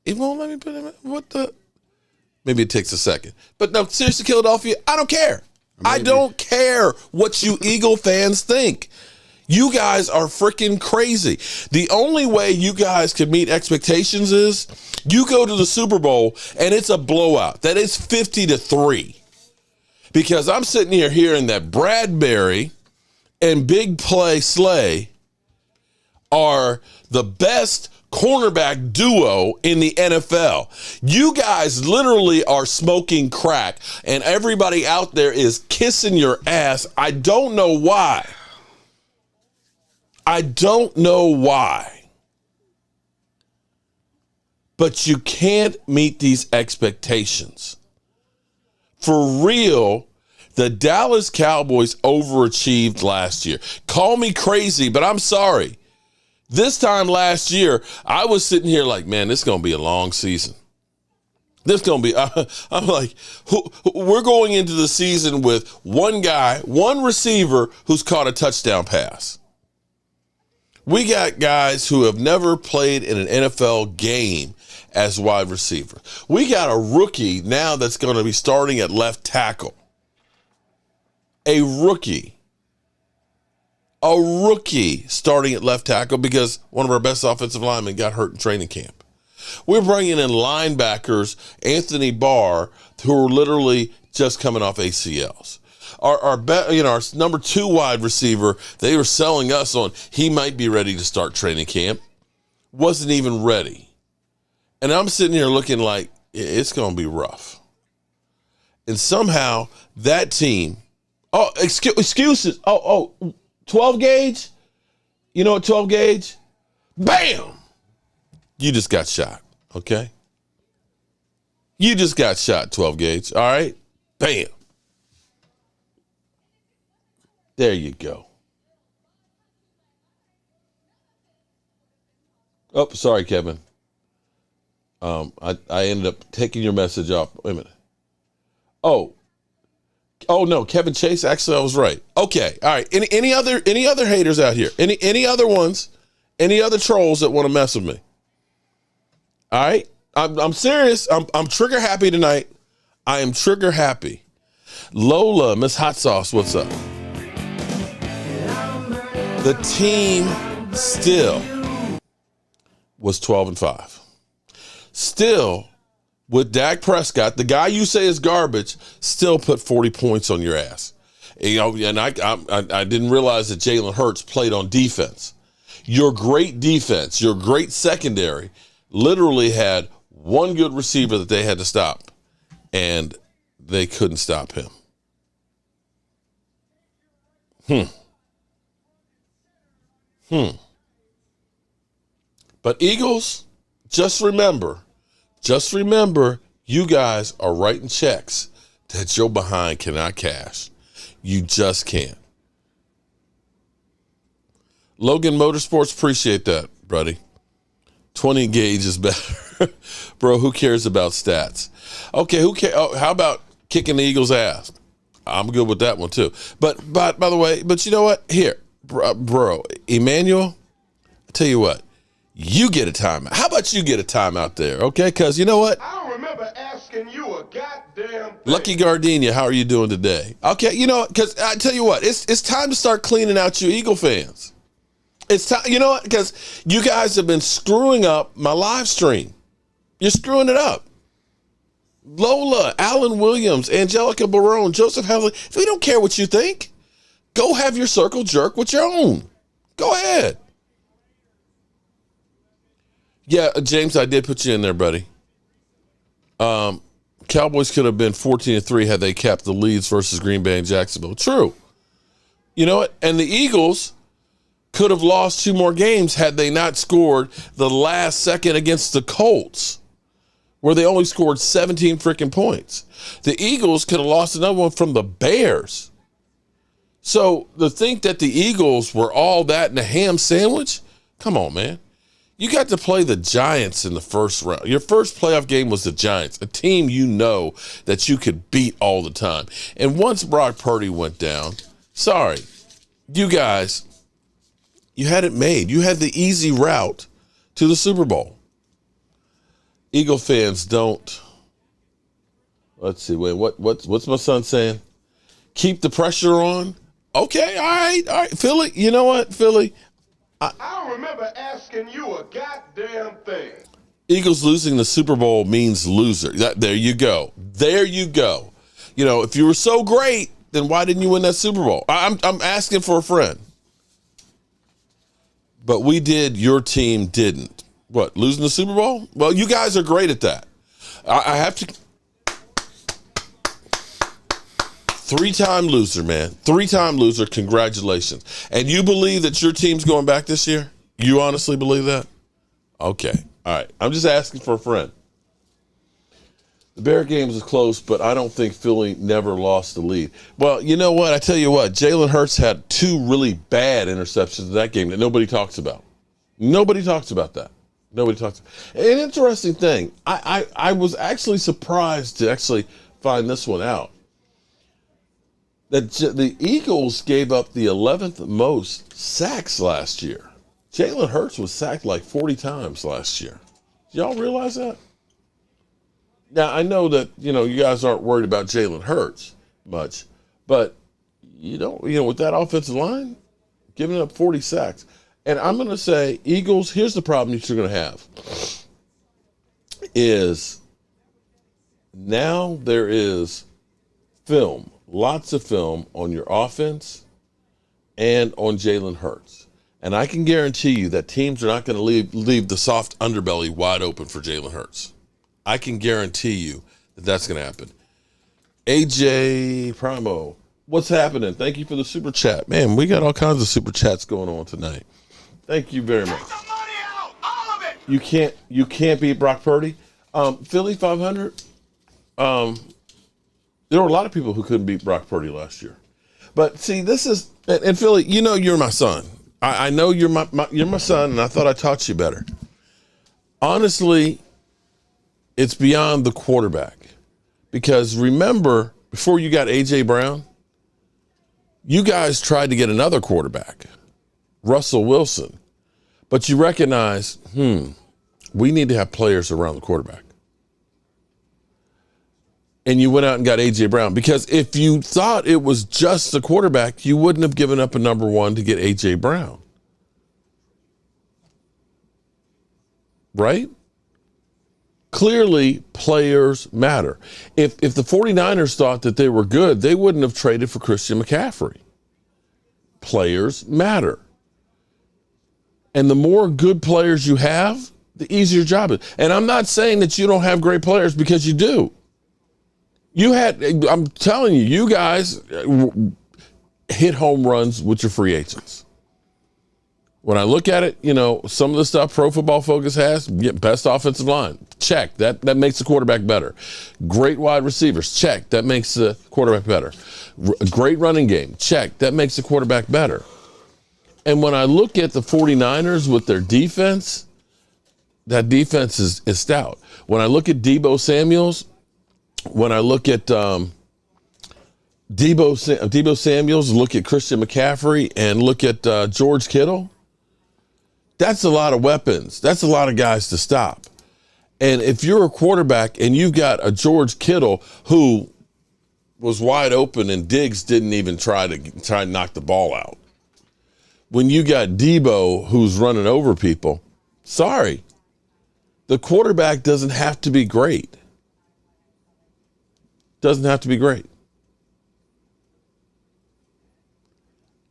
him in. What the? Maybe it takes a second. But no, seriously, Philadelphia, I don't care. I don't care what you Eagle fans think. You guys are freaking crazy. The only way you guys can meet expectations is you go to the Super Bowl and it's a blowout. That is 50-3. Because I'm sitting here hearing that Bradbury and Big Play Slay are the best cornerback duo in the NFL. You guys literally are smoking crack, and everybody out there is kissing your ass. I don't know why. I don't know why. But you can't meet these expectations. For real, the Dallas Cowboys overachieved last year. Call me crazy, but I'm sorry. This time last year, I was sitting here like, man, this is going to be a long season. This is going to be, I'm like, we're going into the season with one guy, one receiver who's caught a touchdown pass. We got guys who have never played in an NFL game as wide receiver. We got a rookie now that's going to be starting at left tackle. A rookie starting at left tackle because one of our best offensive linemen got hurt in training camp. We're bringing in linebackers, Anthony Barr, who are literally just coming off ACLs. Our number 2 wide receiver, they were selling us on he might be ready to start training camp. Wasn't even ready. And I'm sitting here looking like it's going to be rough. And somehow that team, excuses. 12 gauge? You know what 12 gauge? Bam! You just got shot, okay? You just got shot, 12 gauge, all right? Bam. There you go. Oh, sorry, Kevin. I ended up taking your message off. Wait a minute. Oh no, Kevin Chase. Actually, I was right. Okay, all right. Any other haters out here? Any other ones? Any other trolls that want to mess with me? All right, I'm serious. I'm trigger happy tonight. I am trigger happy. Lola, Miss Hot Sauce, what's up? The team still was 12-5. Still, with Dak Prescott, the guy you say is garbage, still put 40 points on your ass. And I didn't realize that Jalen Hurts played on defense. Your great defense, your great secondary, literally had one good receiver that they had to stop, and they couldn't stop him. But Eagles, just remember, you guys are writing checks that your behind cannot cash. You just can't. Logan Motorsports, appreciate that, buddy. 20 gauge is better. Bro, who cares about stats? Okay, who cares? Oh, how about kicking the Eagles' ass? I'm good with that one, too. But by the way, you know what? Here, bro, Emmanuel, I tell you what. You get a timeout. How about you get a timeout there, okay? Because you know what? I don't remember asking you a goddamn thing. Lucky Gardenia, how are you doing today? Okay, you know, because I tell you what, it's time to start cleaning out you Eagle fans. It's time, you know what? Because you guys have been screwing up my live stream. You're screwing it up. Lola, Alan Williams, Angelica Barone, Joseph Henley, we don't care what you think. Go have your circle jerk with your own. Go ahead. Yeah, James, I did put you in there, buddy. Cowboys could have been 14-3 had they kept the leads versus Green Bay and Jacksonville. True. You know what? And the Eagles could have lost 2 more games had they not scored the last second against the Colts, where they only scored 17 freaking points. The Eagles could have lost another one from the Bears. So to think that the Eagles were all that in a ham sandwich, come on, man. You got to play the Giants in the first round. Your first playoff game was the Giants, a team you know that you could beat all the time. And once Brock Purdy went down, sorry, you guys, you had it made. You had the easy route to the Super Bowl. Eagle fans don't. Let's see. Wait, what's my son saying? Keep the pressure on? Okay, all right. Philly, you know what, Philly? I don't remember asking you a goddamn thing. Eagles losing the Super Bowl means loser. There you go. There you go. You know, if you were so great, then why didn't you win that Super Bowl? I'm asking for a friend. But we did, your team didn't. What, losing the Super Bowl? Well, you guys are great at that. I have to. 3-time loser, man. 3-time loser. Congratulations. And you believe that your team's going back this year? You honestly believe that? Okay. All right. I'm just asking for a friend. The Bear games is close, but I don't think Philly never lost the lead. Well, you know what? I tell you what. Jalen Hurts had 2 really bad interceptions in that game that nobody talks about. Nobody talks about that. Nobody talks. An interesting thing. I was actually surprised to actually find this one out. That the Eagles gave up the 11th most sacks last year. Jalen Hurts was sacked like 40 times last year. Do y'all realize that? Now, I know that, you guys aren't worried about Jalen Hurts much, but, with that offensive line, giving up 40 sacks. And I'm going to say, Eagles, here's the problem that you're going to have, is now there is film, lots of film on your offense and on Jalen Hurts. And I can guarantee you that teams are not going to leave the soft underbelly wide open for Jalen Hurts. I can guarantee you that that's going to happen. AJ Primo, what's happening? Thank you for the super chat. Man, we got all kinds of super chats going on tonight. Thank you very much. Take the money out, all of it. You can't beat Brock Purdy. Philly 500. There were a lot of people who couldn't beat Brock Purdy last year. But see, this is, and Philly, you're my son. I know you're my son, and I thought I taught you better. Honestly, it's beyond the quarterback. Because remember, before you got A.J. Brown, you guys tried to get another quarterback, Russell Wilson. But you recognize, we need to have players around the quarterback. And you went out and got A.J. Brown. Because if you thought it was just the quarterback, you wouldn't have given up a number 1 to get A.J. Brown. Right? Clearly, players matter. If the 49ers thought that they were good, they wouldn't have traded for Christian McCaffrey. Players matter. And the more good players you have, the easier job is. And I'm not saying that you don't have great players, because you do. I'm telling you, you guys hit home runs with your free agents. When I look at it, some of the stuff Pro Football Focus has, best offensive line, check. That makes the quarterback better. Great wide receivers, check. That makes the quarterback better. Great running game, check. That makes the quarterback better. And when I look at the 49ers with their defense, that defense is stout. When I look at Deebo Samuels, when I look at Deebo Samuels, look at Christian McCaffrey, and look at George Kittle, that's a lot of weapons. That's a lot of guys to stop. And if you're a quarterback and you've got a George Kittle who was wide open and Diggs didn't even try to knock the ball out, when you got Deebo who's running over people, sorry, the quarterback doesn't have to be great. Doesn't have to be great.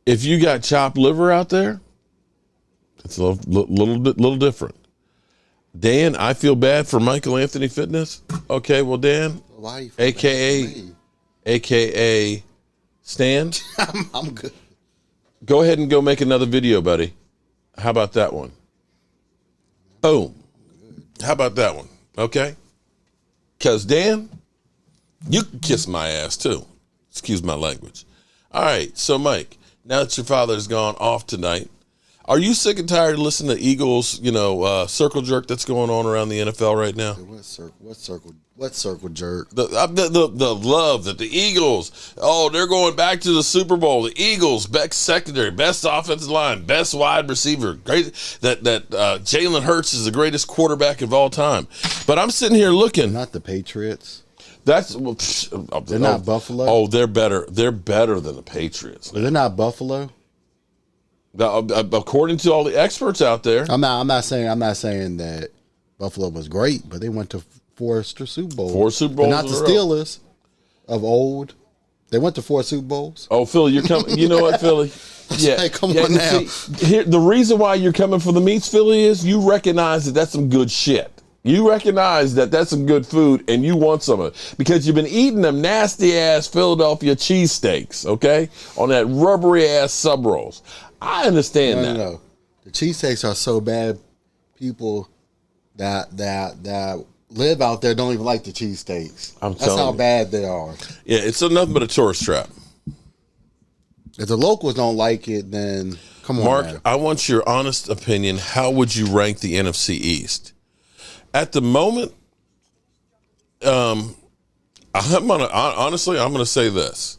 If you got chopped liver out there, it's a little different. Dan, I feel bad for Michael Anthony Fitness. Okay, well, Dan, AKA Stan, I'm good. Go ahead and go make another video, buddy. How about that one? Boom. How about that one? Okay? Because, Dan, you can kiss my ass, too. Excuse my language. All right, so, Mike, now that your father's gone off tonight, are you sick and tired of listening to Eagles, circle jerk that's going on around the NFL right now? What circle jerk? The love that the Eagles, they're going back to the Super Bowl. The Eagles, best secondary, best offensive line, best wide receiver. Great that Jalen Hurts is the greatest quarterback of all time. But I'm sitting here looking. Not the Patriots. That's They're not Buffalo. Oh, they're better. They're better than the Patriots. They're not Buffalo. According to all the experts out there, I'm not saying that Buffalo was great, but they went to 4 Super Bowls. 4 Super Bowls. They're not the Steelers of old. They went to 4 Super Bowls. Oh, Philly, you're coming. You know what, Philly? Yeah, hey, come on now. See, here, the reason why you're coming for the meats, Philly, is you recognize that that's some good shit. You recognize that that's some good food, and you want some of it because you've been eating them nasty ass Philadelphia cheesesteaks, okay, on that rubbery ass sub rolls. I understand that. No. The cheesesteaks are so bad. People that live out there don't even like the cheesesteaks. That's how bad they are. Yeah, it's nothing but a tourist trap. If the locals don't like it, then come on, Mark. man. I want your honest opinion. How would you rank the NFC East? At the moment, I'm gonna say this.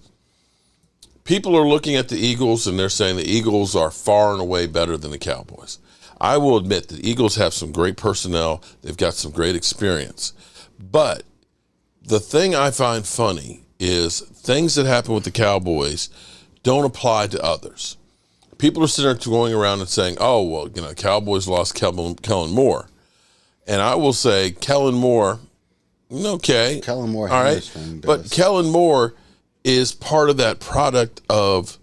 People are looking at the Eagles and they're saying the Eagles are far and away better than the Cowboys. I will admit the Eagles have some great personnel. They've got some great experience. But the thing I find funny is things that happen with the Cowboys don't apply to others. People are sitting there going around and saying, oh, well, Cowboys lost Kellen Moore. And I will say Kellen Moore, okay. Kellen Moore, all right. But Kellen Moore is part of that product of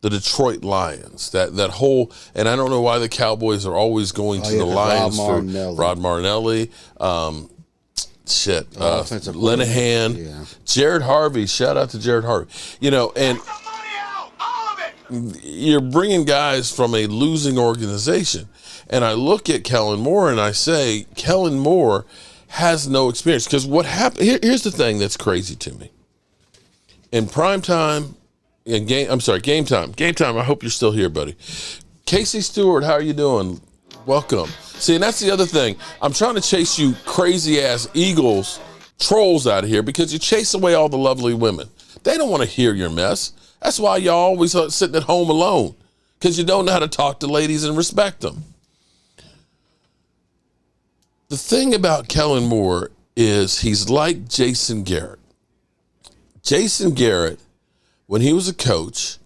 the Detroit Lions. That whole, and I don't know why the Cowboys are always going to the Lions for Rod Marinelli. Linehan. Yeah. Jared Harvey. Shout out to Jared Harvey. And you're bringing guys from a losing organization. And I look at Kellen Moore and I say, Kellen Moore has no experience. Because what happened, here's the thing that's crazy to me. In prime time, game time, I hope you're still here, buddy. Casey Stewart, how are you doing? Welcome. See, and that's the other thing. I'm trying to chase you crazy-ass Eagles trolls out of here because you chase away all the lovely women. They don't want to hear your mess. That's why y'all always sitting at home alone because you don't know how to talk to ladies and respect them. The thing about Kellen Moore is he's like Jason Garrett. Jason Garrett, when he was a coach,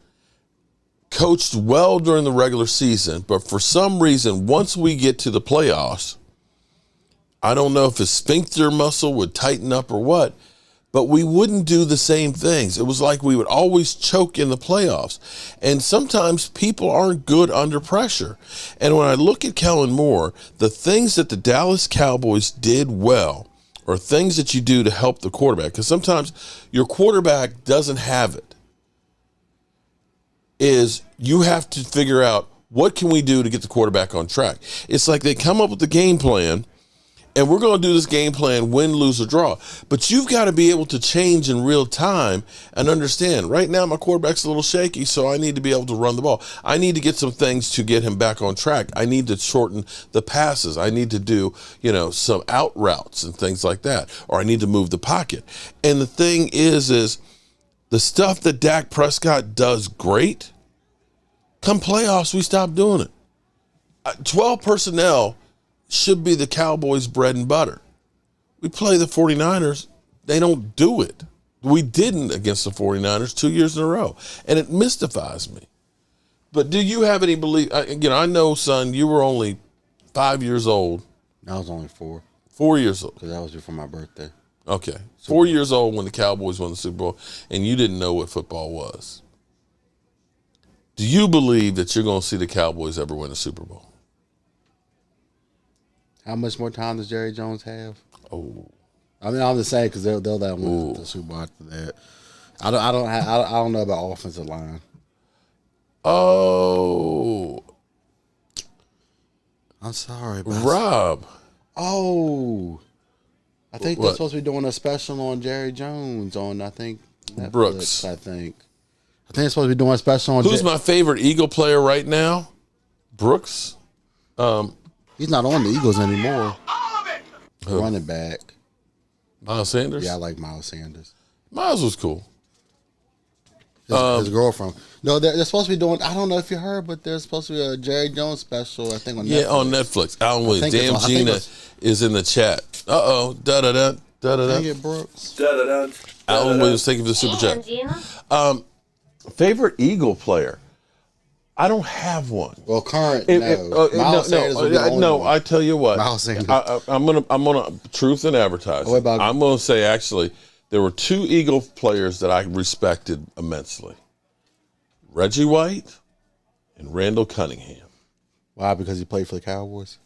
coached well during the regular season, but for some reason, once we get to the playoffs, I don't know if his sphincter muscle would tighten up or what, but we wouldn't do the same things. It was like we would always choke in the playoffs. And sometimes people aren't good under pressure. And when I look at Kellen Moore, the things that the Dallas Cowboys did well are things that you do to help the quarterback. Because sometimes your quarterback doesn't have it. Is you have to figure out what can we do to get the quarterback on track. It's like they come up with the game plan, and we're going to do this game plan, win, lose, or draw. But you've got to be able to change in real time and understand, right now my quarterback's a little shaky, so I need to be able to run the ball. I need to get some things to get him back on track. I need to shorten the passes. I need to do, some out routes and things like that. Or I need to move the pocket. And the thing is the stuff that Dak Prescott does great, come playoffs, we stop doing it. 12 personnel should be the Cowboys' bread and butter. We play the 49ers. They don't do it. We didn't against the 49ers 2 years in a row. And it mystifies me. But do you have any belief? I know, son, you were only 5 years old. I was only 4. 4 years old. Because that was before my birthday. Okay. 4 years old when the Cowboys won the Super Bowl, and you didn't know what football was. Do you believe that you're going to see the Cowboys ever win a Super Bowl? How much more time does Jerry Jones have? Oh, I mean, I'm just saying because they'll let him win the Super Bowl after that. I don't know about offensive line. Oh, I'm sorry, Rob. Oh, I think they're supposed to be doing a special on Jerry Jones on Netflix, Brooks. I think they're supposed to be doing a special on. Who's my favorite Eagle player right now? Brooks. He's not on the Eagles anymore. Running back. Miles Sanders? Yeah, I like Miles Sanders. Miles was cool. His girlfriend. No, they're supposed to be doing, I don't know if you heard, but there's supposed to be a Jerry Jones special, I think, on Netflix. Yeah, on Netflix. Alan Williams. Damn Gina is in the chat. Uh-oh. Da-da-da. Dang it, Brooks. Alan Williams, thank you for the super chat. Favorite Eagle player? I don't have one. Well, current, Miles Sanders would be the only one. I tell you what. Miles Sanders. I'm gonna truth and advertising. I'm gonna say actually there were 2 Eagle players that I respected immensely: Reggie White and Randall Cunningham. Why? Because he played for the Cowboys.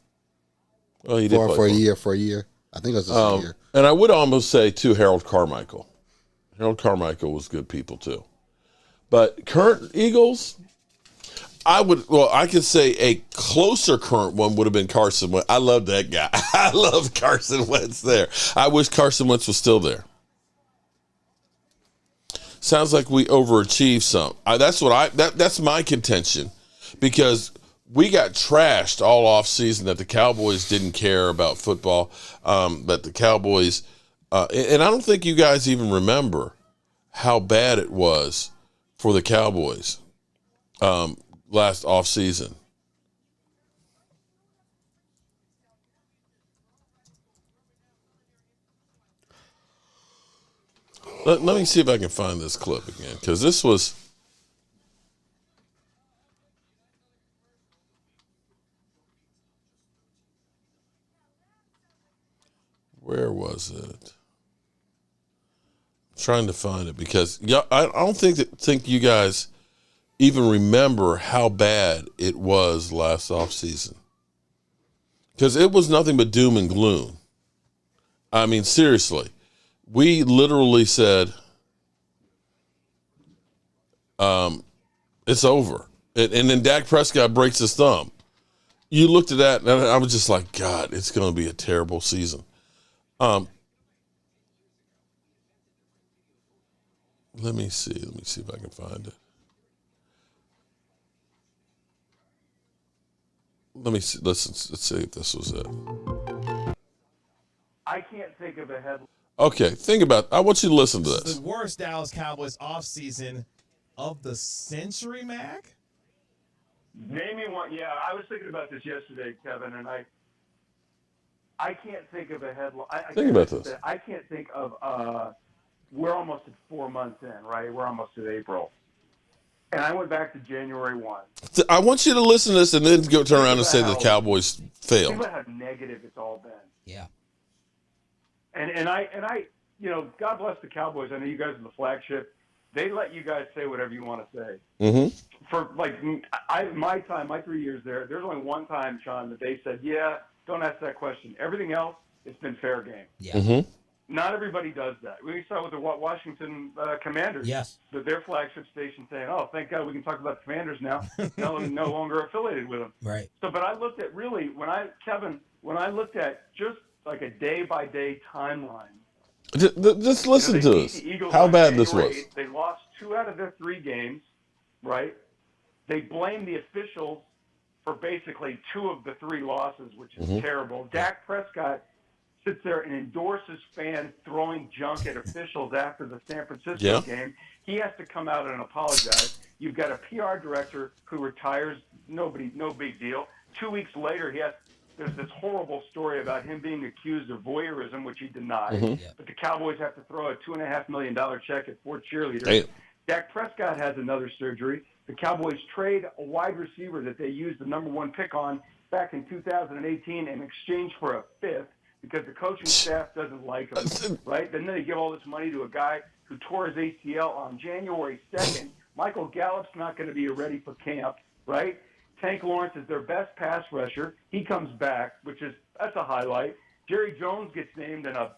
Well, he did for a year. I think it was just a year. And I would almost say too Harold Carmichael. Harold Carmichael was good people too. But current Eagles, I could say a closer current one would have been Carson Wentz. I love that guy. I love Carson Wentz there. I wish Carson Wentz was still there. Sounds like we overachieved some. That's my contention, because we got trashed all off season that the Cowboys didn't care about football. That the Cowboys, and I don't think you guys even remember how bad it was for the Cowboys last off season. Let me see if I can find this clip again, because this was. Where was it? I'm trying to find it because I don't think you guys even remember how bad it was last offseason. Because it was nothing but doom and gloom. I mean, seriously. We literally said, it's over. And then Dak Prescott breaks his thumb. You looked at that, and I was just like, God, it's going to be a terrible season. Let me see if I can find it. Let's see if this was it. I can't think of a headline. Okay, I want you to listen to this. The worst Dallas Cowboys offseason of the century, Mac? Name me one. Yeah, I was thinking about this yesterday, Kevin, and I can't think of a headline. Think about this. I can't think of. We're almost at 4 months in, right? We're almost at April, and I went back to January 1. I want you to listen to this and then turn around and say the Cowboys failed. Think about how negative it's all been. Yeah. And I, God bless the Cowboys. I know you guys are the flagship. They let you guys say whatever you want to say. Mm-hmm. For my 3 years there, there's only one time, Sean, that they said, yeah, don't ask that question. Everything else, it's been fair game. Yeah. Mm-hmm. Not everybody does that. We saw with the Washington Commanders. Yes. Their flagship station saying, oh, thank God we can talk about the Commanders now. No longer affiliated with them. Right. So, but I looked at really, when I looked at just like a day-by-day timeline. Just listen to us. How bad this was. They lost 2 out of their 3 games, right? They blamed the officials for basically 2 of the 3 losses, which is terrible. Dak Prescott sits there and endorses fans throwing junk at officials after the San Francisco game. He has to come out and apologize. You've got a PR director who retires. No big deal. 2 weeks later, there's this horrible story about him being accused of voyeurism, which he denied. Mm-hmm. But the Cowboys have to throw a $2.5 million check at 4 cheerleaders. Damn. Dak Prescott has another surgery. The Cowboys trade a wide receiver that they used the number 1 pick on back in 2018 in exchange for a 5th because the coaching staff doesn't like him, right? Then they give all this money to a guy who tore his ACL on January 2nd. Michael Gallup's not going to be ready for camp, right? Tank Lawrence is their best pass rusher. He comes back, that's a highlight. Jerry Jones gets named in a,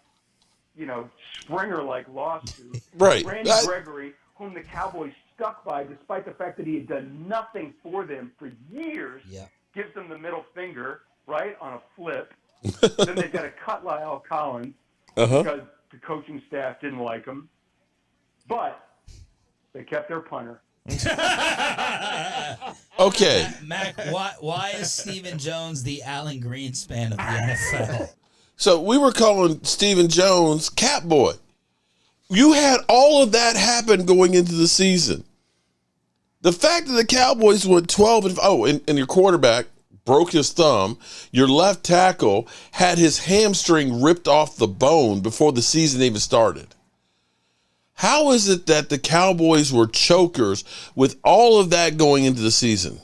Springer-like lawsuit. Right. Randy Gregory, whom the Cowboys stuck by despite the fact that he had done nothing for them for years, gives them the middle finger, right, on a flip. Then they've got to cut Lyle Collins because the coaching staff didn't like him. But they kept their punter. Okay. Mac, why is Stephen Jones the Alan Greenspan of the NFL? So we were calling Stephen Jones Catboy. You had all of that happen going into the season. The fact that the Cowboys went 12-0 and your quarterback broke his thumb. Your left tackle had his hamstring ripped off the bone before the season even started. How is it that the Cowboys were chokers with all of that going into the season?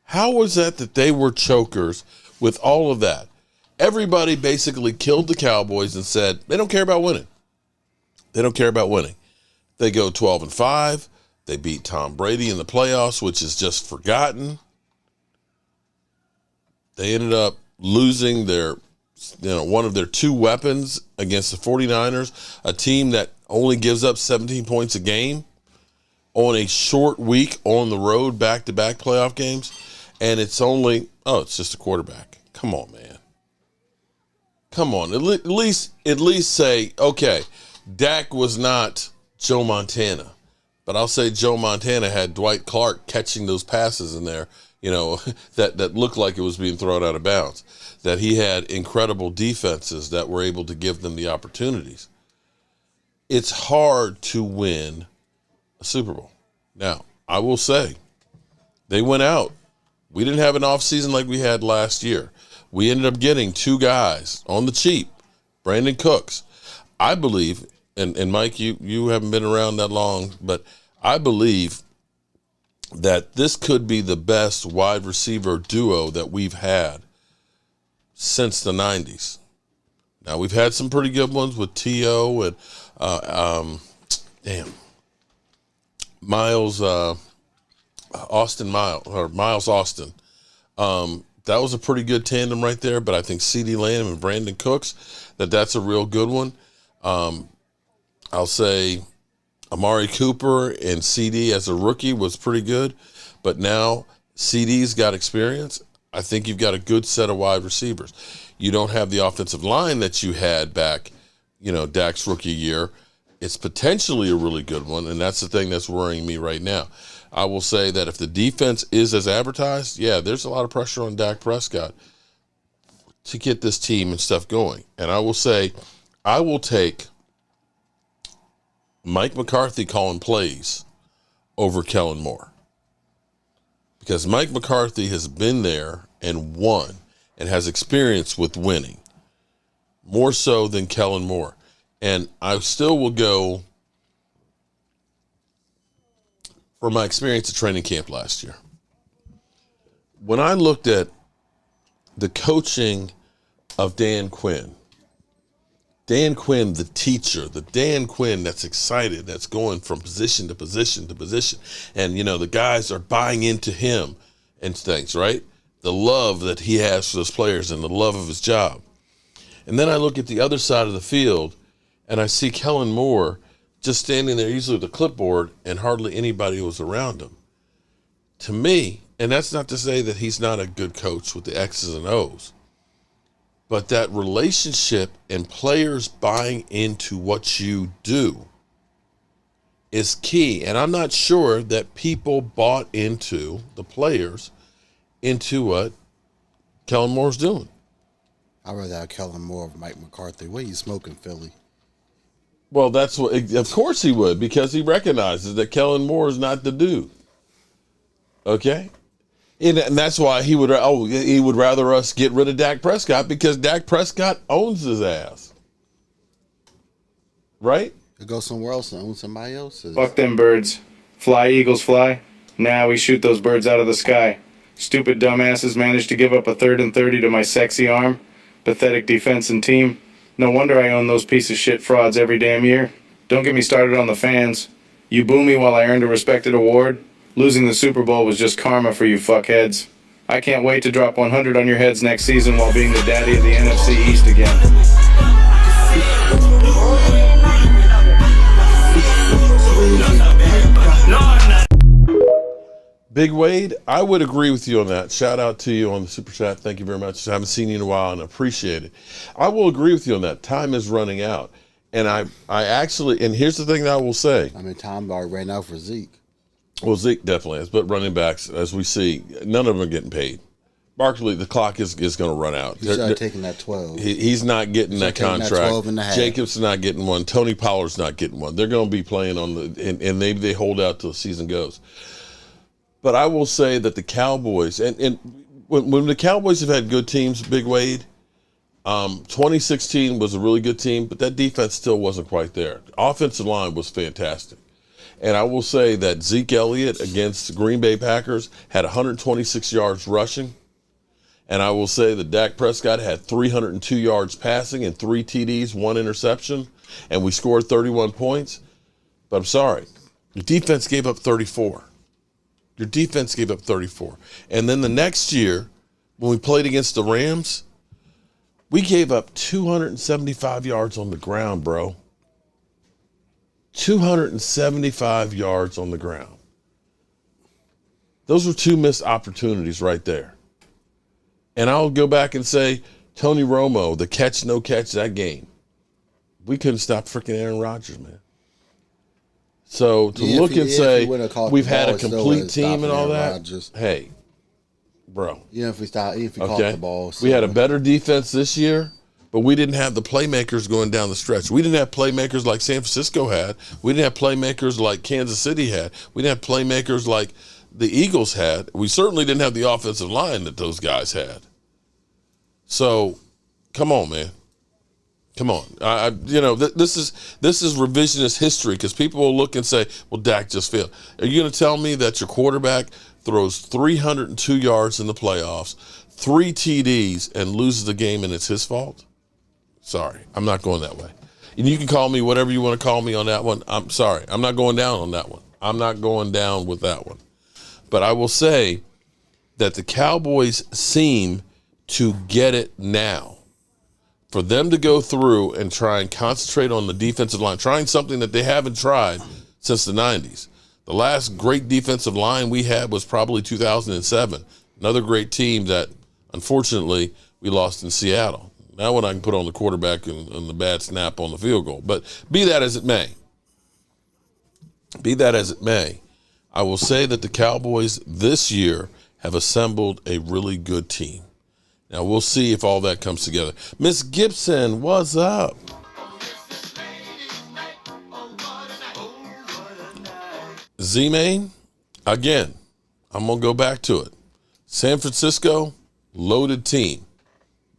How was that they were chokers with all of that? Everybody basically killed the Cowboys and said they don't care about winning. They don't care about winning. They go 12-5. They beat Tom Brady in the playoffs, which is just forgotten. They ended up losing one of their two weapons against the 49ers, a team that only gives up 17 points a game on a short week on the road, back-to-back playoff games. And it's just a quarterback. Come on, man. Come on. At least say, okay, Dak was not Joe Montana. But I'll say Joe Montana had Dwight Clark catching those passes in there, that looked like it was being thrown out of bounds. That he had incredible defenses that were able to give them the opportunities. It's hard to win a Super Bowl. Now, I will say, they went out. We didn't have an offseason like we had last year. We ended up getting two guys on the cheap, Brandon Cooks. I believe, and Mike, you haven't been around that long, but I believe that this could be the best wide receiver duo that we've had since the 90s. Now, we've had some pretty good ones with T.O. and Miles Austin. That was a pretty good tandem right there, but I think CeeDee Lamb and Brandon Cooks, that's a real good one. I'll say Amari Cooper and CD as a rookie was pretty good, but now CD's got experience. I think you've got a good set of wide receivers. You don't have the offensive line that you had back, Dak's rookie year. It's potentially a really good one, and that's the thing that's worrying me right now. I will say that if the defense is as advertised, there's a lot of pressure on Dak Prescott to get this team and stuff going. And I will say, I will take Mike McCarthy calling plays over Kellen Moore. Because Mike McCarthy has been there and won and has experience with winning, more so than Kellen Moore. And I still will go for my experience at training camp last year. When I looked at the coaching of Dan Quinn, the teacher, the Dan Quinn that's excited, that's going from position to position to position, and, the guys are buying into him and things, right? The love that he has for those players and the love of his job. And then I look at the other side of the field, and I see Kellen Moore just standing there usually with a clipboard and hardly anybody was around him. To me, and that's not to say that he's not a good coach with the X's and O's, but that relationship and players buying into what you do is key. And I'm not sure that people bought into, the players, into what Kellen Moore's doing. I'd rather have Kellen Moore over Mike McCarthy. What are you smoking, Philly? Well, that's what, of course he would, because he recognizes that Kellen Moore is not the dude. Okay? And that's why he would rather us get rid of Dak Prescott, because Dak Prescott owns his ass. Right? To go somewhere else and own somebody else's. Fuck them birds. Fly, Eagles, fly. Now we shoot those birds out of the sky. Stupid dumbasses managed to give up a 3rd and 30 to my sexy arm. Pathetic defense and team. No wonder I own those piece of shit frauds every damn year. Don't get me started on the fans. You boo me while I earned a respected award. Losing the Super Bowl was just karma for you fuckheads. I can't wait to drop 100 on your heads next season while being the daddy of the NFC East again. Big Wade, I would agree with you on that. Shout out to you on the Super Chat. Thank you very much. I haven't seen you in a while and appreciate it. I will agree with you on that. Time is running out. And I actually, and here's the thing that I will say. Time already ran out for Zeke. Well, Zeke definitely is, but running backs, as we see, none of them are getting paid. Barkley, the clock is going to run out. He started taking that 12. He's not getting that contract. That 12 and a half. Jacobs not getting one. Tony Pollard's not getting one. They're going to be playing on and they hold out till the season goes. But I will say that the Cowboys, and when the Cowboys have had good teams, Big Wade, 2016 was a really good team, but that defense still wasn't quite there. The offensive line was fantastic. And I will say that Zeke Elliott against the Green Bay Packers had 126 yards rushing. And I will say that Dak Prescott had 302 yards passing and 3 TDs, 1 interception, and we scored 31 points. But I'm sorry, your defense gave up 34. Your defense gave up 34. And then the next year, when we played against the Rams, we gave up 275 yards on the ground, bro. 275 yards on the ground. Those were 2 missed opportunities right there. And I'll go back and say, Tony Romo, the catch, no catch, that game. We couldn't stop freaking Aaron Rodgers, man. So to look and say we've had a complete team and all that, hey, bro. Yeah, if we caught the ball. We had a better defense this year, but we didn't have the playmakers going down the stretch. We didn't have playmakers like San Francisco had. We didn't have playmakers like Kansas City had. We didn't have playmakers like the Eagles had. We certainly didn't have the offensive line that those guys had. So, come on, man. Come on. This is revisionist history because people will look and say, well, Dak just failed. Are you going to tell me that your quarterback throws 302 yards in the playoffs, 3 TDs, and loses the game and it's his fault? Sorry, I'm not going that way. And you can call me whatever you want to call me on that one. I'm sorry. I'm not going down on that one. I'm not going down with that one. But I will say that the Cowboys seem to get it now. For them to go through and try and concentrate on the defensive line, trying something that they haven't tried since the 90s. The last great defensive line we had was probably 2007. Another great team that, unfortunately, we lost in Seattle. That one I can put on the quarterback and the bad snap on the field goal. But be that as it may, I will say that the Cowboys this year have assembled a really good team. Now, we'll see if all that comes together. Miss Gibson, what's up? Z-Main, again, I'm going to go back to it. San Francisco, loaded team.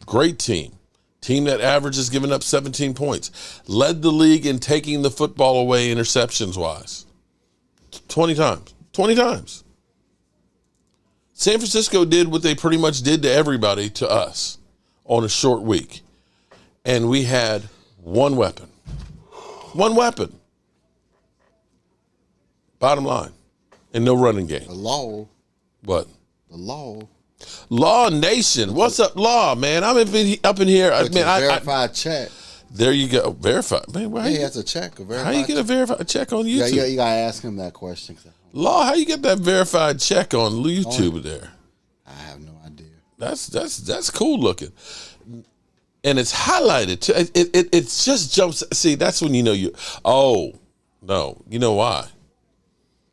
Great team. Team that averages giving up 17 points. Led the league in taking the football away interceptions-wise. 20 times. 20 times. San Francisco did what they pretty much did to everybody, to us, on a short week. And we had one weapon. One weapon. Bottom line. And no running game. The law. What? The law. Law Nation. What's up, Law, man? I'm up in here. Verified check. There you go. Verified. Man, he has a check. How you get a verified check on YouTube? Yeah, you got to ask him that question. Law, how you get that verified check on YouTube there? I have no idea. That's cool looking, and it's highlighted too. It just jumps. See, that's when you know you. Oh no, you know why?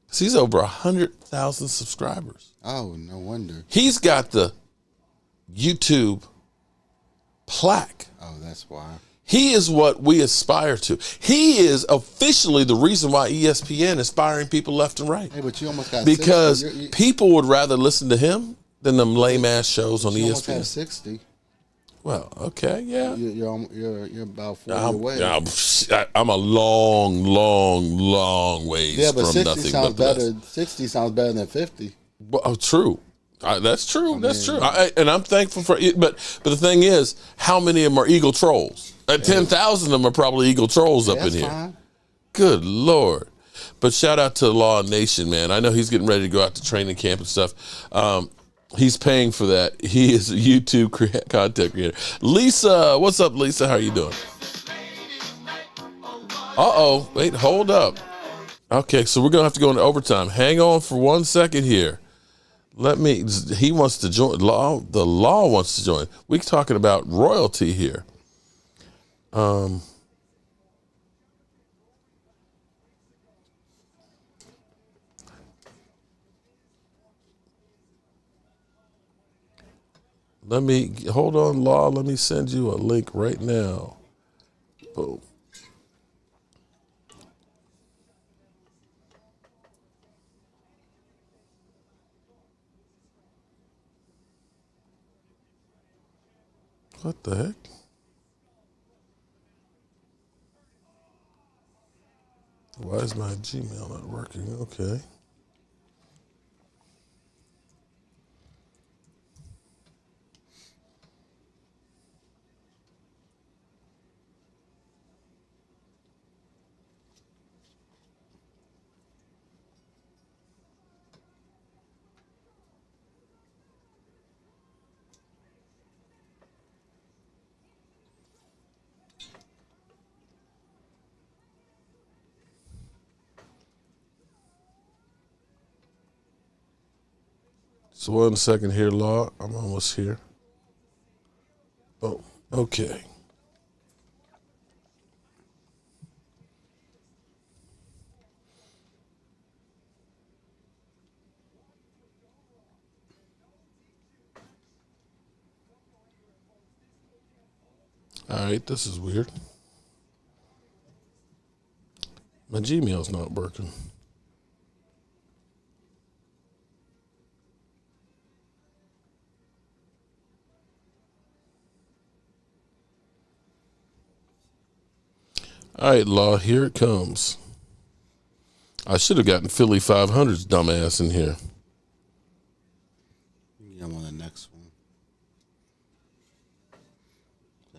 Because he's over 100,000 subscribers. Oh, no wonder. He's got the YouTube plaque. Oh, that's why. He is what we aspire to. He is officially the reason why ESPN is firing people left and right. Hey, but you almost got because 60. People would rather listen to him than them lame ass shows on ESPN. Almost have 60. Well, okay, yeah. You're about 40 away. I'm a long ways but from 60 nothing sounds but better. this. 60 sounds better than 50. Well, true. That's true. That's true. And I'm thankful for it. But the thing is, how many of them are Eagle trolls? 10,000 of them are probably Eagle trolls up in here. Fine. Good Lord. But shout out to Law Nation, man. I know he's getting ready to go out to training camp and stuff. He's paying for that. He is a YouTube content creator. Lisa, what's up, Lisa? How are you doing? Uh-oh. Wait, hold up. Okay, so we're going to have to go into overtime. Hang on for 1 second here. He wants to join. The law wants to join. We're talking about royalty here. Hold on, Law. Let me send you a link right now. Boom. What the heck? Why is my Gmail not working? Okay. So 1 second here, Law. I'm almost here. Oh, okay. All right, this is weird. My Gmail's not working. All right, Law, here it comes. I should have gotten Philly 500's dumbass in here. Yeah, I'm on the next one.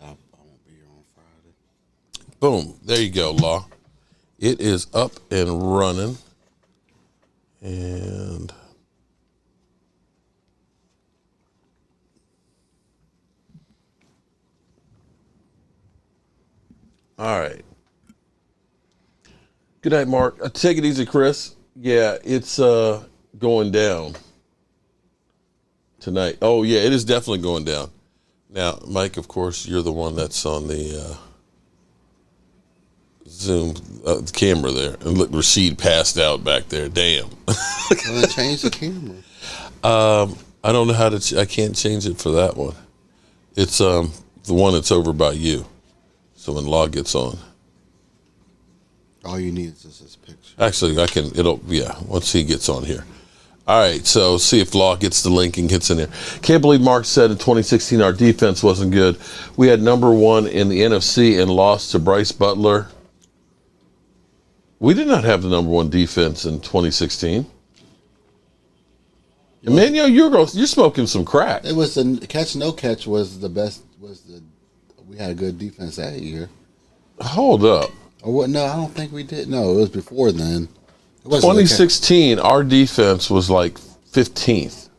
I won't be here on Friday. Boom. There you go, Law. It is up and running. And all right. Good night, Mark. Take it easy, Chris. Yeah, it's going down tonight. Oh, yeah, it is definitely going down. Now, Mike, of course, you're the one that's on the Zoom camera there. And look, Rashid passed out back there. Damn. Well, change the camera. I don't know how to. I can't change it for that one. It's the one that's over by you. So when Law gets on. All you need is just this picture. Actually, I can. Once he gets on here. All right, so see if Law gets the link and gets in there. Can't believe Mark said in 2016 our defense wasn't good. We had number 1 in the NFC and lost to Bryce Butler. We did not have the number 1 defense in 2016. Emmanuel, you're smoking some crack. It was the catch no catch was the best. We had a good defense that year. Hold up. Or what? No, I don't think we did. No, it was before then. 2016, our defense was like 15th.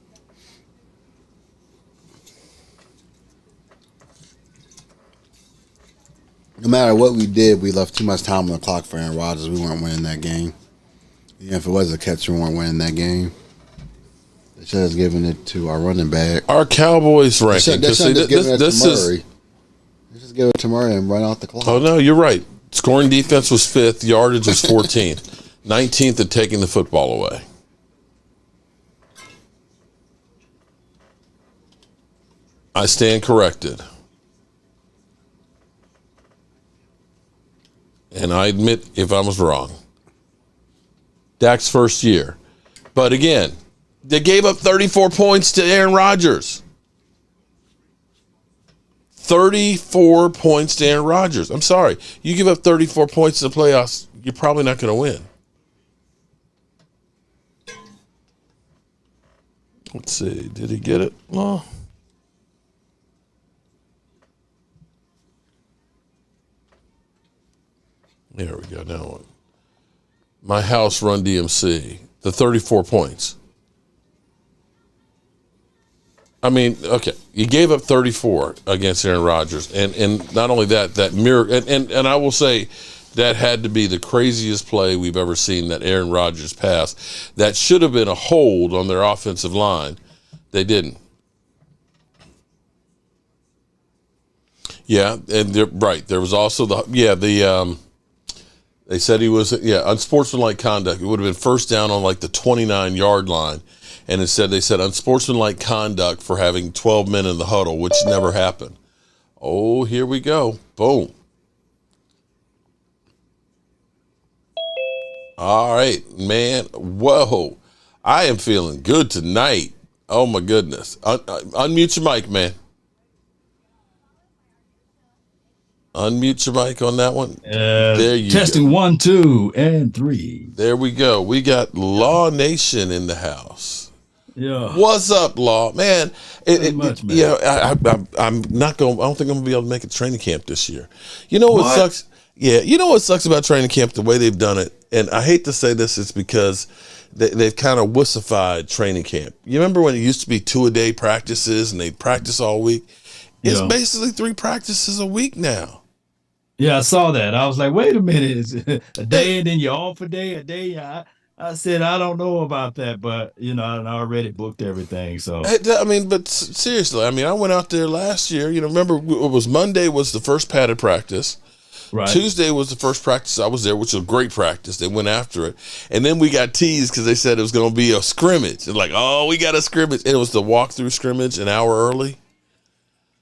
No matter what we did, we left too much time on the clock for Aaron Rodgers. We weren't winning that game. Even if it was a catch, we weren't winning that game. They should have given it to our running back. Our Cowboys ranking. They should have given it to Murray. They just give it to Murray and run out the clock. Oh, no, you're right. Scoring defense was 5th. Yardage was 14th. 19th at taking the football away. I stand corrected. And I admit if I was wrong. Dak's first year. But again, they gave up 34 points to Aaron Rodgers. 34 points to Aaron Rodgers. I'm sorry. You give up 34 points in the playoffs, you're probably not going to win. Let's see. Did he get it? No. There we go. Now, my house run DMC, the 34 points. I mean, okay, you gave up 34 against Aaron Rodgers, and not only that miracle, and I will say that had to be the craziest play we've ever seen that Aaron Rodgers passed. That should have been a hold on their offensive line. They didn't. Yeah, and they're right. There was also they said he was unsportsmanlike conduct. It would have been first down on like the 29-yard line. And instead they said unsportsmanlike conduct for having 12 men in the huddle, which never happened. Oh, here we go. Boom. All right, man. Whoa. I am feeling good tonight. Oh, my goodness. Unmute your mic, man. Unmute your mic on that one. There you testing go. 1, 2, and 3. There we go. We got Law Nation in the house. Yeah. What's up, Law? Man, much, man. You know, I'm not going. I don't think I'm going to be able to make a training camp this year. You know what sucks? Yeah, you know what sucks about training camp, the way they've done it, and I hate to say this, it's because they've kind of wussified training camp. You remember when it used to be 2-a-day practices and they'd practice all week? It's basically 3 practices a week now. Yeah, I saw that. I was like, wait a minute, it's a day and then you're off a day. I said, I don't know about that, but I already booked everything. So I mean, but seriously, I mean, I went out there last year. Remember, it was Monday was the first padded practice. Right. Tuesday was the first practice I was there, which was a great practice. They went after it. And then we got teased because they said it was going to be a scrimmage. And like, oh, we got a scrimmage. And it was the walkthrough scrimmage an hour early.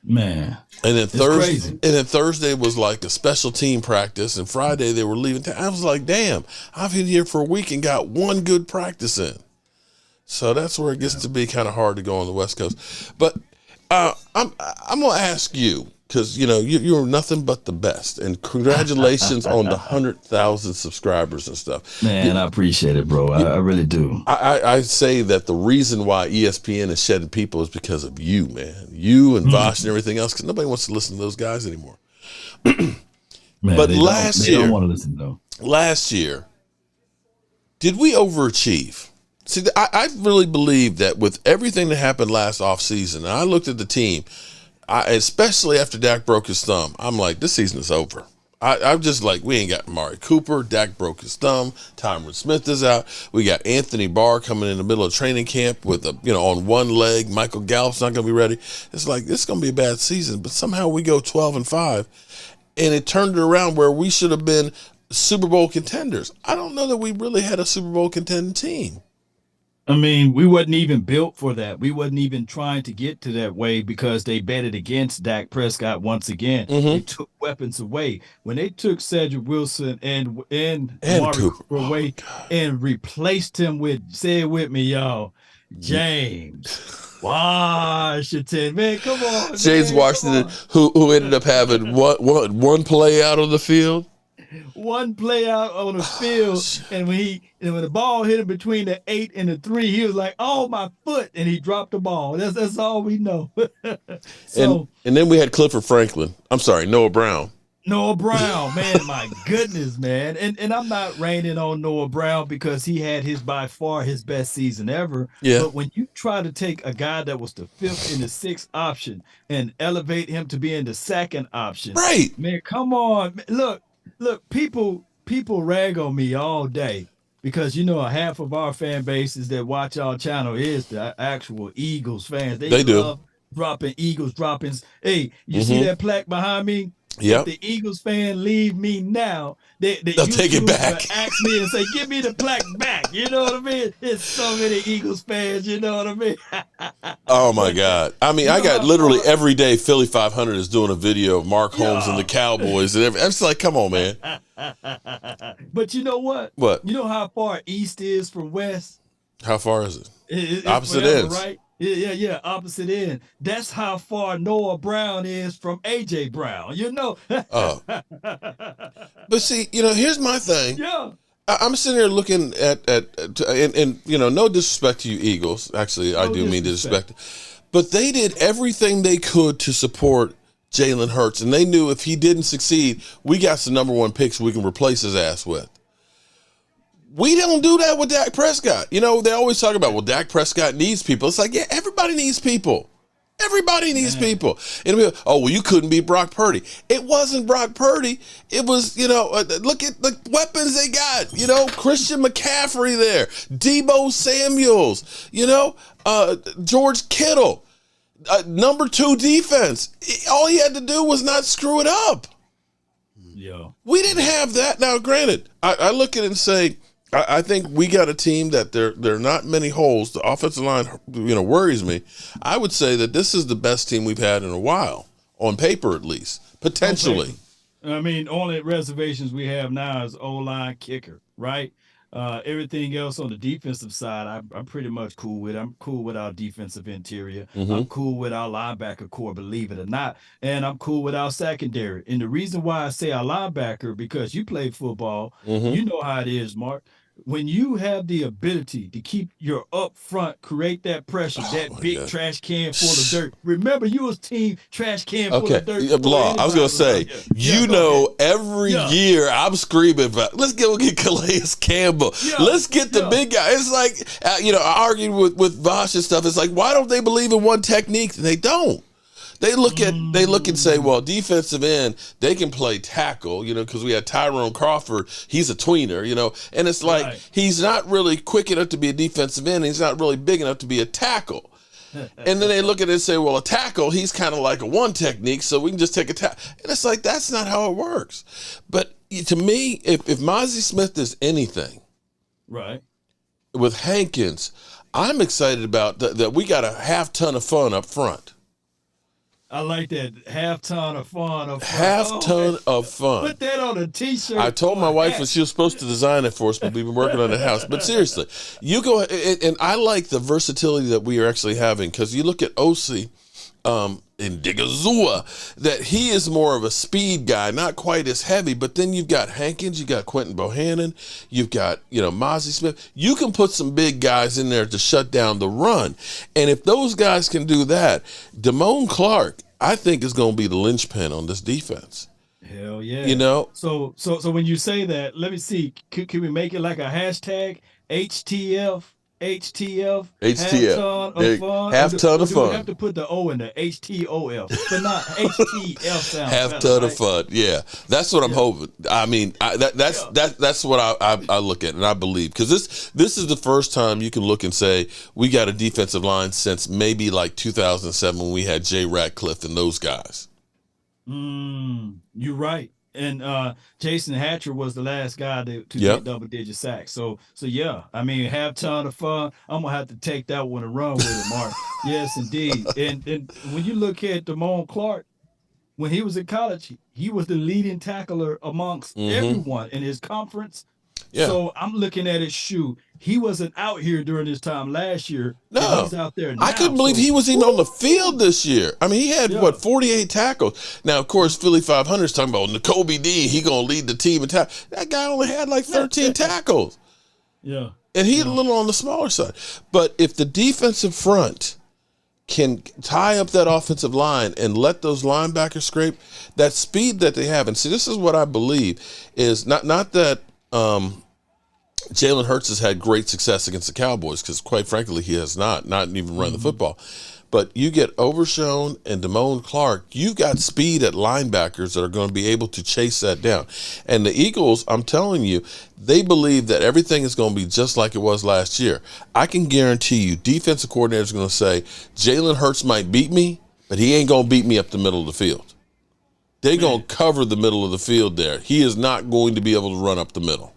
Man. And then Thursday was like a special team practice. And Friday they were leaving town. I was like, damn, I've been here for a week and got one good practice in. So that's where it gets to be kind of hard to go on the West Coast. But I'm going to ask you, because, you're nothing but the best. And congratulations on the 100,000 subscribers and stuff. Man, I appreciate it, bro. I really do. I say that the reason why ESPN is shedding people is because of you, man. You and Vosh and everything else, because nobody wants to listen to those guys anymore. Man, but they don't want to listen, though. Last year, did we overachieve? See, I really believe that with everything that happened last offseason, and I looked at the team, especially after Dak broke his thumb, I'm like, this season is over. I'm just like, we ain't got Amari Cooper. Dak broke his thumb. Tyron Smith is out. We got Anthony Barr coming in the middle of training camp with on one leg. Michael Gallup's not going to be ready. It's like, this is going to be a bad season. But somehow we go 12-5, and it turned it around where we should have been Super Bowl contenders. I don't know that we really had a Super Bowl contending team. I mean, we wasn't even built for that. We wasn't even trying to get to that way because they betted against Dak Prescott once again. They took weapons away. When they took Cedric Wilson and Amari Cooper away and replaced him with, say it with me, y'all, James Washington. Man, come on. James Washington, who ended up having one play out on the field. One play out on the field, and when the ball hit him between the 8 and the 3, he was like, "Oh, my foot!" and he dropped the ball. That's all we know. And then we had Clifford Franklin. I'm sorry, Noah Brown. Noah Brown, man, my goodness, man. And I'm not raining on Noah Brown because he had by far his best season ever. Yeah. But when you try to take a guy that was the 5th and the 6th option and elevate him to being the 2nd option, right? Man, come on, Look, people rag on me all day because half of our fan bases that watch our channel is the actual Eagles fans. They love dropping Eagles droppings. Hey, you see that plaque behind me? Yeah. If the Eagles fan leave me now, they'll take it back. Ask me and say, "Give me the plaque back." You know what I mean? There's so many Eagles fans. You know what I mean? Oh my God! I mean, I got literally every day. Philly 500 is doing a video of Mark Holmes and the Cowboys, and I'm just like, come on, man. But you know what? What? You know how far East is from West? How far is it? It's Opposite forever, ends, right? Yeah, opposite end. That's how far Noah Brown is from AJ Brown. But see, here's my thing. Yeah. I'm sitting here looking at no disrespect to you Eagles. Actually, I do mean disrespect. But they did everything they could to support Jalen Hurts, and they knew if he didn't succeed, we got some number 1 picks we can replace his ass with. We don't do that with Dak Prescott. They always talk about, well, Dak Prescott needs people. It's like, yeah, everybody needs people. Everybody needs people. And we go, oh, well, you couldn't beat Brock Purdy. It wasn't Brock Purdy. It was, look at the weapons they got. Christian McCaffrey there, Debo Samuels, George Kittle, number 2 defense. All he had to do was not screw it up. Yeah. We didn't have that. Now, granted, I look at it and say, I think we got a team that there are not many holes. The offensive line, worries me. I would say that this is the best team we've had in a while, on paper at least, potentially. I mean, only reservations we have now is O-line kicker, right? Everything else on the defensive side, I'm pretty much cool with. I'm cool with our defensive interior. Mm-hmm. I'm cool with our linebacker core, believe it or not. And I'm cool with our secondary. And the reason why I say our linebacker, because you play football, you know how it is, Mark. When you have the ability to keep your up front, create that pressure, that big God. trash can full of dirt. Remember, you was team trash can full Okay, of dirt. Law. I was gonna say, every year I'm screaming about, let's go get Calais Campbell. Let's get the big guy. It's like, I argued with Vosh and stuff. It's like, why don't they believe in one technique? They don't. They look and say, well, defensive end, they can play tackle, because we had Tyrone Crawford. He's a tweener, and it's like he's not really quick enough to be a defensive end. He's not really big enough to be a tackle. And then they look at it and say, well, a tackle, he's kind of like a one technique, so we can just take a tackle. And it's like, that's not how it works. But to me, if Mozzie Smith is anything, right, with Hankins, I'm excited about that we got a half ton of fun up front. I like that half ton of fun. Of fun. Put that on a T-shirt. I told my wife that she was supposed to design it for us, but we've been working on the house. But seriously, you go and I like the versatility that we are actually having, because you look at OC in Digazua, that he is more of a speed guy, not quite as heavy. But then you've got Hankins, you got Quentin Bohannon, you've got Mozzie Smith. You can put some big guys in there to shut down the run, and if those guys can do that, Damone Clark, I think, is going to be the linchpin on this defense. Hell yeah! So when you say that, let me see. Can we make it like a hashtag HTF? HTF, half ton of fun. We have to put the O in there, HTOF, but not HTF sound. Half ton of fun, yeah. That's what I'm hoping. I mean, that's what I look at and I believe, because this is the first time you can look and say we got a defensive line since maybe like 2007 when we had Jay Ratcliffe and those guys. You're right. And Jason Hatcher was the last guy to get double-digit sacks. So yeah, I mean, half ton of fun. I'm gonna have to take that one and run with it, Mark. Yes, indeed. And when you look at Damone Clark, when he was in college, he was the leading tackler amongst everyone in his conference. Yeah. So I'm looking at his shoe. He wasn't out here during his time last year. No, he's out there now. I couldn't believe he was even on the field this year. I mean, he had 48 tackles. Now, of course, Philly 500 is talking about N'Kobe Dean. He gonna lead the team in tackles. That guy only had like 13 tackles. Yeah, and he's a little on the smaller side. But if the defensive front can tie up that offensive line and let those linebackers scrape, that speed that they have, and see, this is what I believe is not that. Jalen Hurts has had great success against the Cowboys, because quite frankly he has not even run the football. But you get Overshown and Damone Clark, you've got speed at linebackers that are going to be able to chase that down. And the Eagles, I'm telling you, they believe that everything is going to be just like it was last year. I can guarantee you defensive coordinators are going to say, Jalen Hurts might beat me, but he ain't going to beat me up the middle of the field. They're going to cover the middle of the field there. He is not going to be able to run up the middle.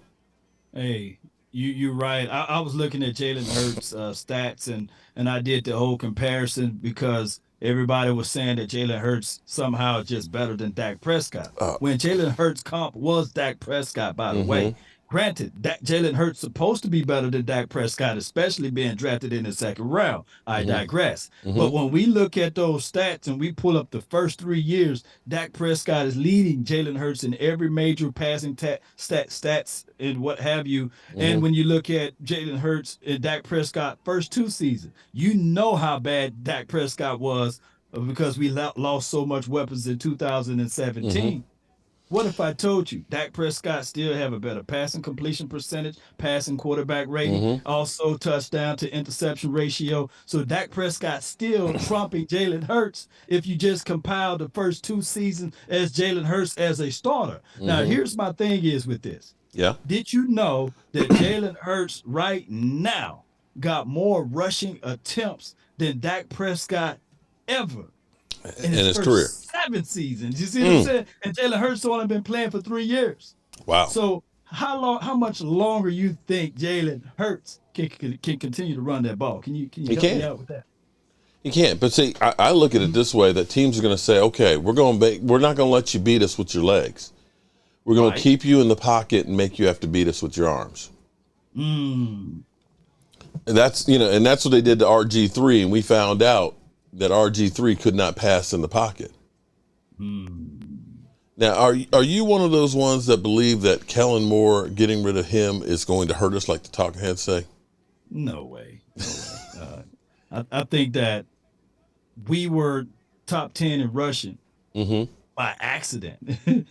Hey, you're right. I was looking at Jalen Hurts' stats, and I did the whole comparison, because everybody was saying that Jalen Hurts somehow is just better than Dak Prescott. When Jalen Hurts' comp was Dak Prescott, by the way. Granted, Jalen Hurts supposed to be better than Dak Prescott, especially being drafted in the second round. I digress. But when we look at those stats and we pull up the first 3 years, Dak Prescott is leading Jalen Hurts in every major passing stats and what have you. And when you look at Jalen Hurts and Dak Prescott first 2 seasons, you know how bad Dak Prescott was, because we lost so much weapons in 2017. What if I told you Dak Prescott still have a better passing completion percentage, passing quarterback rating, also touchdown to interception ratio? So Dak Prescott still trumping Jalen Hurts if you just compile the first 2 seasons as Jalen Hurts as a starter. Now, here's my thing is with this. Yeah. Did you know that Jalen Hurts right now got more rushing attempts than Dak Prescott ever in his career? 7 seasons. You see what I'm saying? And Jalen Hurts only been playing for 3 years. Wow. So how much longer you think Jalen Hurts can continue to run that ball? Can you help me out with that? You can't. But see, I look at it this way, that teams are going to say, okay, we're not going to let you beat us with your legs. We're going to keep you in the pocket and make you have to beat us with your arms. Mm. And that's what they did to RG3, and we found out that RG3 could not pass in the pocket. Now, are you one of those ones that believe that Kellen Moore getting rid of him is going to hurt us, like the talking heads say? No way. I think that we were top 10 in rushing by accident. The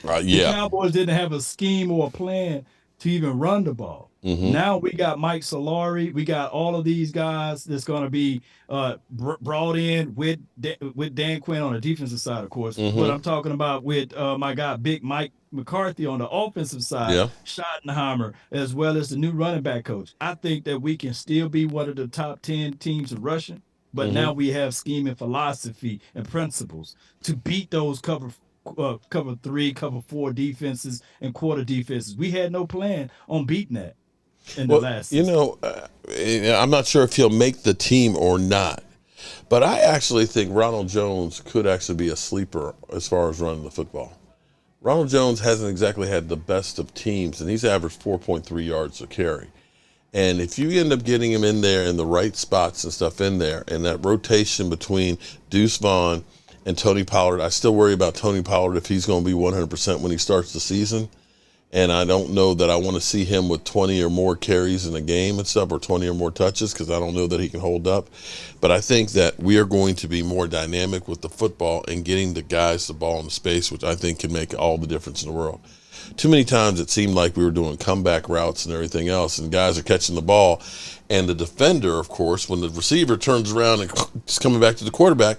Cowboys didn't have a scheme or a plan to even run the ball. Now we got Mike Solari. We got all of these guys that's going to be brought in with Dan Quinn on the defensive side, of course. But I'm talking about with my guy, Big Mike McCarthy on the offensive side, Schottenheimer, as well as the new running back coach. I think that we can still be one of the top 10 teams in rushing. But now we have scheme and philosophy and principles to beat those cover 3, cover 4 defenses and quarter defenses. We had no plan on beating that in the last season. I'm not sure if he'll make the team or not, but I actually think Ronald Jones could actually be a sleeper as far as running the football. Ronald Jones hasn't exactly had the best of teams, and he's averaged 4.3 yards a carry. And if you end up getting him in there in the right spots and stuff in there, and that rotation between Deuce Vaughn and Tony Pollard, I still worry about Tony Pollard if he's going to be 100% when he starts the season. And I don't know that I want to see him with 20 or more carries in a game and stuff, or 20 or more touches, because I don't know that he can hold up. But I think that we are going to be more dynamic with the football and getting the guys the ball in the space, which I think can make all the difference in the world. Too many times it seemed like we were doing comeback routes and everything else, and guys are catching the ball. And the defender, of course, when the receiver turns around and is coming back to the quarterback,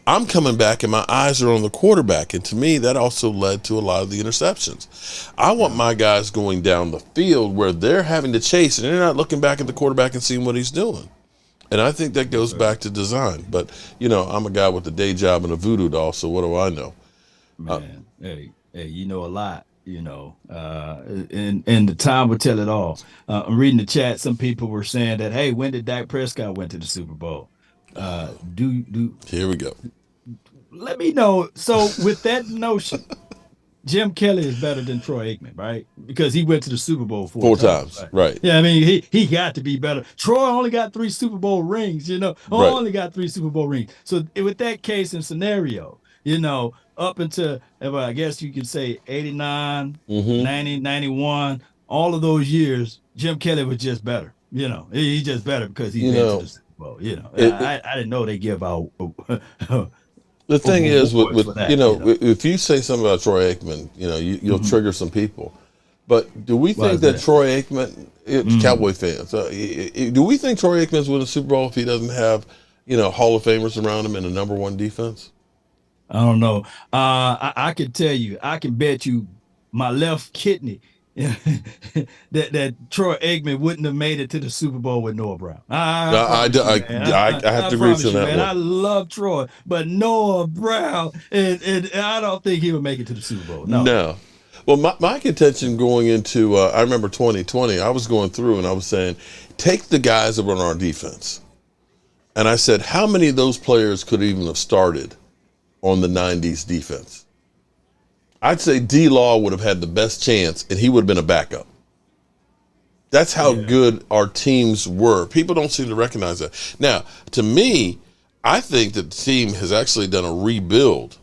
I'm coming back and my eyes are on the quarterback. And to me, that also led to a lot of the interceptions. I want my guys going down the field where they're having to chase and they're not looking back at the quarterback and seeing what he's doing. And I think that goes back to design. But, I'm a guy with a day job and a voodoo doll, so what do I know? Man, hey, you know a lot. And the time will tell it all. I'm reading the chat. Some people were saying that, hey, when did Dak Prescott went to the Super Bowl? Here we go. Let me know. So with that notion, Jim Kelly is better than Troy Aikman, right? Because he went to the Super Bowl four times. Right. Yeah, I mean, he got to be better. Troy only got 3 Super Bowl rings, only got 3 Super Bowl rings. So with that case and scenario, up until, I guess you could say 89, 90, 91, all of those years, Jim Kelly was just better. He's just better because he went to the Super Bowl. I didn't know they give out. The thing is, if you say something about Troy Aikman, you'll trigger some people. But do we think that Troy Aikman, Cowboy fans, do we think Troy Aikman's win the Super Bowl if he doesn't have, Hall of Famers around him and a number 1 defense? I don't know. I can tell you, I can bet you my left kidney that Troy Aikman wouldn't have made it to the Super Bowl with Noah Brown. I have to agree with you on that one. I love Troy, but Noah Brown, and I don't think he would make it to the Super Bowl. No. Well, my contention going into, I remember 2020, I was going through and I was saying, take the guys that were on our defense. And I said, how many of those players could even have started on the 90s defense? I'd say D-Law would have had the best chance, and he would have been a backup. That's how good our teams were. People don't seem to recognize that. Now, to me, I think that the team has actually done a rebuild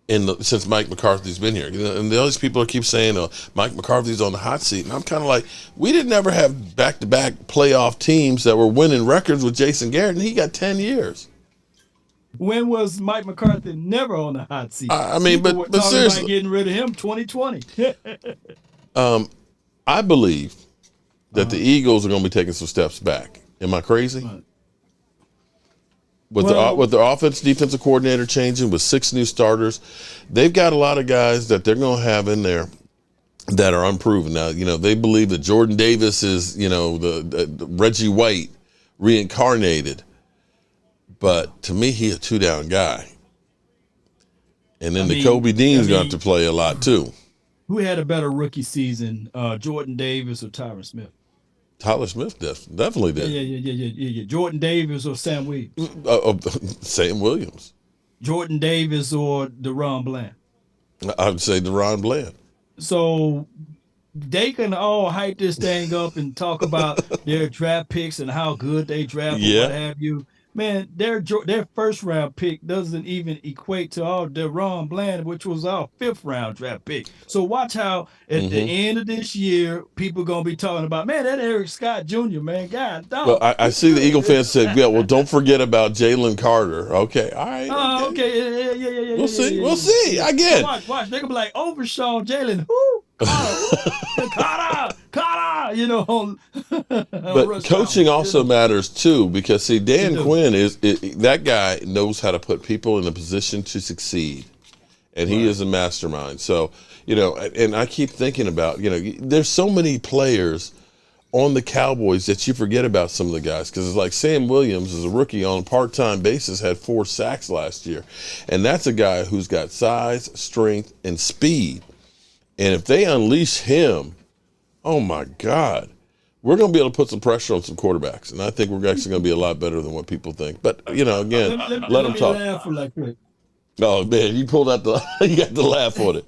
since Mike McCarthy's been here. And all these people keep saying, Mike McCarthy's on the hot seat. And I'm kind of like, we didn't ever have back-to-back playoff teams that were winning records with Jason Garrett, and he got 10 years. When was Mike McCarthy never on the hot seat? I mean, but seriously, about getting rid of him 2020. I believe that the Eagles are going to be taking some steps back. Am I crazy? With their offense, defensive coordinator changing, with 6 new starters, they've got a lot of guys that they're going to have in there that are unproven. Now, they believe that Jordan Davis is, the Reggie White reincarnated. But to me, he's a 2-down guy. And then Kobe Dean's got to play a lot too. Who had a better rookie season, Jordan Davis or Tyron Smith? Tyler Smith definitely did. Yeah. Jordan Davis or Sam Williams? Sam Williams. Jordan Davis or DeRon Bland? I would say DeRon Bland. So they can all hype this thing up and talk about their draft picks and how good they draft Yeah. or what have you. Man, their first round pick doesn't even equate to our Deron Bland, which was our 5th round draft pick. So watch how at the end of this year, people gonna be talking about, man, that Eric Scott Jr. man, God dog. Well, I see the Eagle fans said, yeah, well, don't forget about Jalen Carter. Okay, all right. Oh, okay. Yeah. We'll see. We'll see. Again. Watch. They're gonna be like, Overshawn, Jalen, who? Carter, you know. But coaching also matters too, because see, Dan Quinn that guy knows how to put people in a position to succeed, and he is a mastermind. So, you know, and I keep thinking about, you know, there's so many players on the Cowboys that you forget about some of the guys, because it's like Sam Williams is a rookie on a part-time basis, had 4 sacks last year, and that's a guy who's got size, strength, and speed. And if they unleash him, oh my God, we're going to be able to put some pressure on some quarterbacks. And I think we're actually going to be a lot better than what people think. But, you know, again, let them talk. Oh, man, you pulled out you got the laugh on it.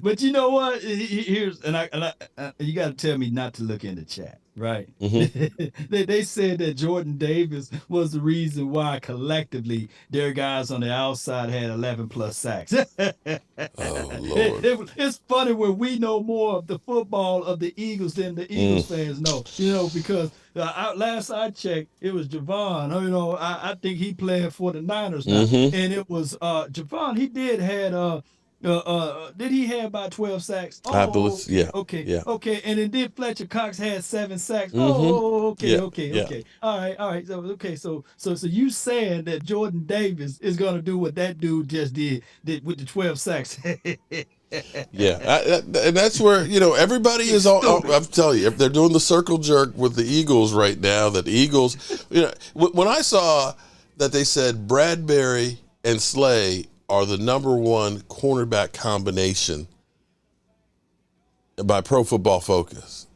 But you know what? Here's you got to tell me not to look in the chat, right? They said that Jordan Davis was the reason why collectively their guys on the outside had 11 plus sacks. Oh Lord! It's funny when we know more of the football of the Eagles than the Eagles fans know. You know, because last I checked, it was Javon. You know, I think he played for the Niners now, and it was Javon. He did did he have about 12 sacks? I believe, yeah. Okay. Yeah. Okay. And then Fletcher Cox had 7 sacks. Yeah. Okay. All right. So you saying that Jordan Davis is gonna do what that dude just did with the 12 sacks? Yeah, and that's where, you know, everybody is all. I'm telling you, if they're doing the circle jerk with the Eagles right now, that the Eagles, you know, when I saw that they said Bradbury and Slay are the #1 cornerback combination by Pro Football Focus,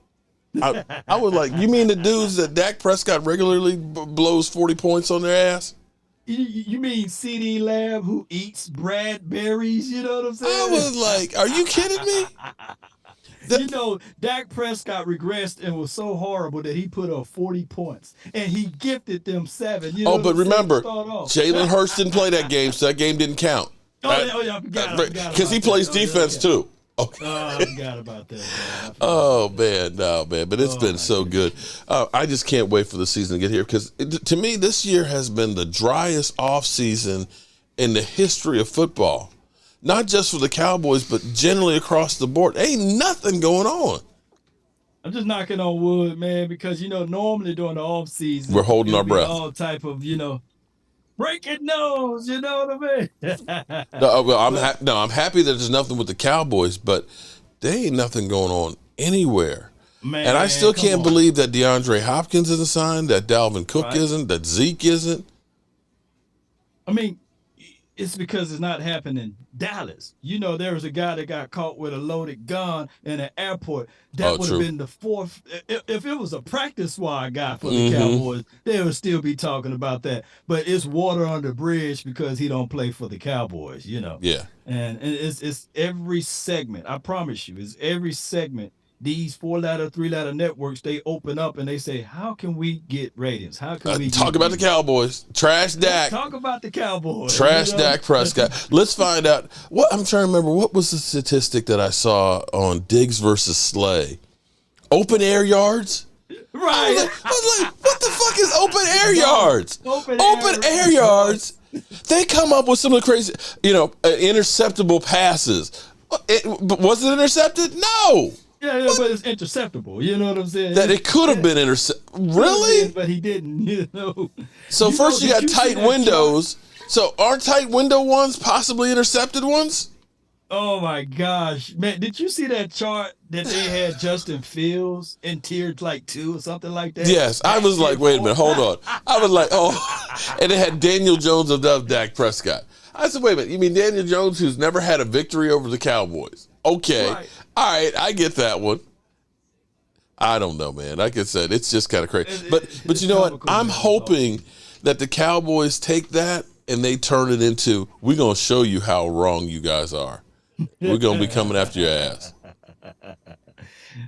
I was like, you mean the dudes that Dak Prescott regularly blows 40 points on their ass? You mean CD Lamb who eats Bradberries? You know what I'm saying? I was like, are you kidding me? You know, Dak Prescott regressed and was so horrible that he put up 40 points, and he gifted them 7. You know but remember, Jalen Hurts didn't play that game, so that game didn't count. I forgot because he plays defense too. Okay. I forgot about that. Oh man, no man, but it's been so good. I just can't wait for the season to get here, because to me this year has been the driest off season in the history of football. Not just for the Cowboys, but generally across the board. Ain't nothing going on. I'm just knocking on wood, man, because, you know, normally during the off season, we're holding our breath. All type of, you know, breaking nose, you know what I mean? I'm happy that there's nothing with the Cowboys, but there ain't nothing going on anywhere. Man, and I still can't believe that DeAndre Hopkins isn't signed, that Dalvin Cook isn't, that Zeke isn't. I mean, it's because it's not happening in Dallas. You know, there was a guy that got caught with a loaded gun in an airport. That would have been the 4th. If it was a practice squad guy for the Cowboys, they would still be talking about that. But it's water under the bridge because he don't play for the Cowboys, you know. Yeah. And it's every segment. I promise you, it's every segment. These 4-letter, 3-letter networks, they open up and they say, how can we get ratings? How can we talk about the Cowboys? Trash Dak. Talk about the Cowboys. Trash Dak Prescott. Let's find out. I'm trying to remember, what was the statistic that I saw on Diggs versus Slay? Open air yards? Right. I was like, what the fuck is open air yards? Open air yards. They come up with some of the crazy, you know, interceptable passes. Was it intercepted? No. Yeah, but it's interceptable. You know what I'm saying? That it could have been intercepted. Really? But he didn't, you know. So first you got tight windows. So aren't tight window ones possibly intercepted ones? Oh, my gosh. Man, did you see that chart that they had Justin Fields in tier like 2 or something like that? Yes. I was like, wait a minute, hold on. I was like, oh. And it had Daniel Jones above Dak Prescott. I said, wait a minute, you mean Daniel Jones, who's never had a victory over the Cowboys? Okay. Right. All right, I get that one. I don't know, man. Like I said, it's just kind of crazy. But you know what? I'm hoping that the Cowboys take that and they turn it into, we're going to show you how wrong you guys are. We're going to be coming after your ass.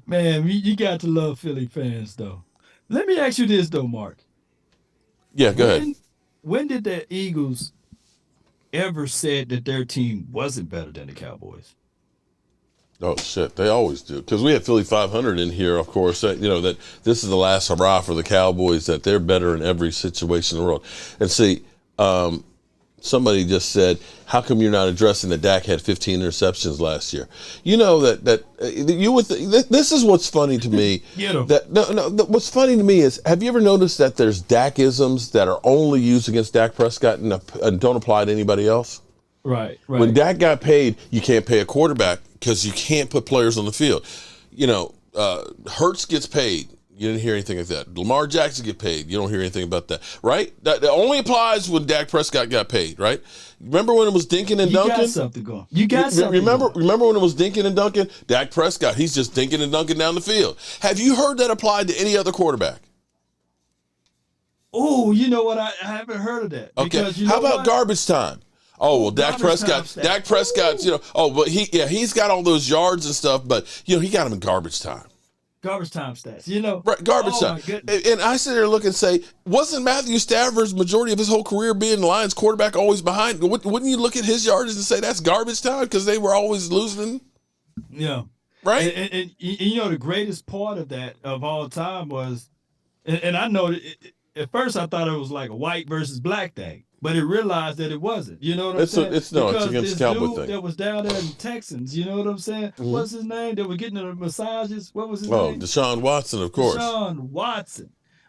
Man, you got to love Philly fans, though. Let me ask you this, though, Mark. Yeah, go ahead. When did the Eagles ever said that their team wasn't better than the Cowboys? Oh shit, they always do. Because we had Philly 500 in here, of course. That that this is the last hurrah for the Cowboys. That they're better in every situation in the world. And see, somebody just said, "How come you're not addressing that Dak had 15 interceptions last year?" You know that you would. This is what's funny to me. What's funny to me is, have you ever noticed that there's Dak-isms that are only used against Dak Prescott and don't apply to anybody else? Right. When Dak got paid, you can't pay a quarterback because you can't put players on the field. Hurts gets paid. You didn't hear anything like that. Lamar Jackson get paid. You don't hear anything about that, right? That only applies when Dak Prescott got paid, right? Remember when it was Dinkin and Duncan? You got something going. You got something. Remember when it was Dinkin and Duncan? Dak Prescott, he's just Dinkin and Duncan down the field. Have you heard that applied to any other quarterback? Oh, you know what? I haven't heard of that. Okay. How about garbage time? Oh, well, Dak Prescott's, but he's got all those yards and stuff, but, he got him in garbage time. Garbage time stats, Right, garbage time. And I sit there and look and say, wasn't Matthew Stafford's majority of his whole career being the Lions quarterback always behind? Wouldn't you look at his yardage and say that's garbage time because they were always losing? Yeah. Right? And the greatest part of that of all time was, and I know at first I thought it was like a white versus black thing. But it realized that it wasn't. You know what I'm saying? It's against this the Cowboy dude thing. that was down there in Texans, you know what I'm saying? Mm-hmm. What's his name? That was getting the massages. What was his name? Deshaun Watson, of course. Deshaun Watson.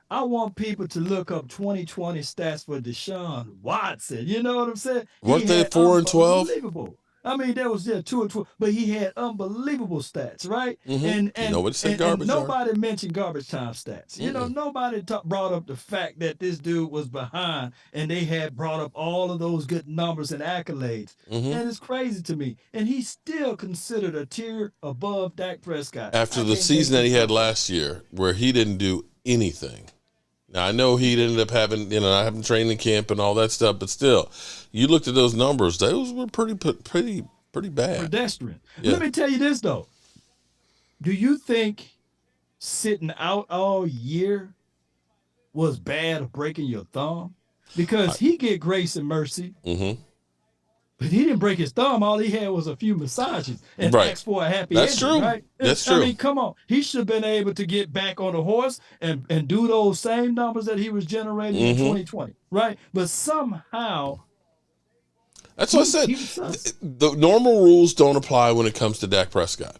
I want people to look up 2020 stats for Deshaun Watson. You know what I'm saying? Weren't they 4-12? Unbelievable. I mean, that was 2-12, but he had unbelievable stats, right? Mm-hmm. And nobody said garbage. And nobody mentioned garbage time stats. Mm-mm. Nobody brought up the fact that this dude was behind, and they had brought up all of those good numbers and accolades. Mm-hmm. And it's crazy to me. And he's still considered a tier above Dak Prescott. After the season that he had last year, where he didn't do anything. Now, I know he ended up having, not having training camp and all that stuff, but still, you looked at those numbers; those were pretty bad. Pedestrian. Yeah. Let me tell you this though: do you think sitting out all year was bad of breaking your thumb? Because he get grace and mercy, but he didn't break his thumb. All he had was a few massages and asked for a happy ending. That's true. Right? That's true. I mean, come on. He should have been able to get back on the horse and do those same numbers that he was generating in 2020, right? But somehow. That's what I said. The normal rules don't apply when it comes to Dak Prescott.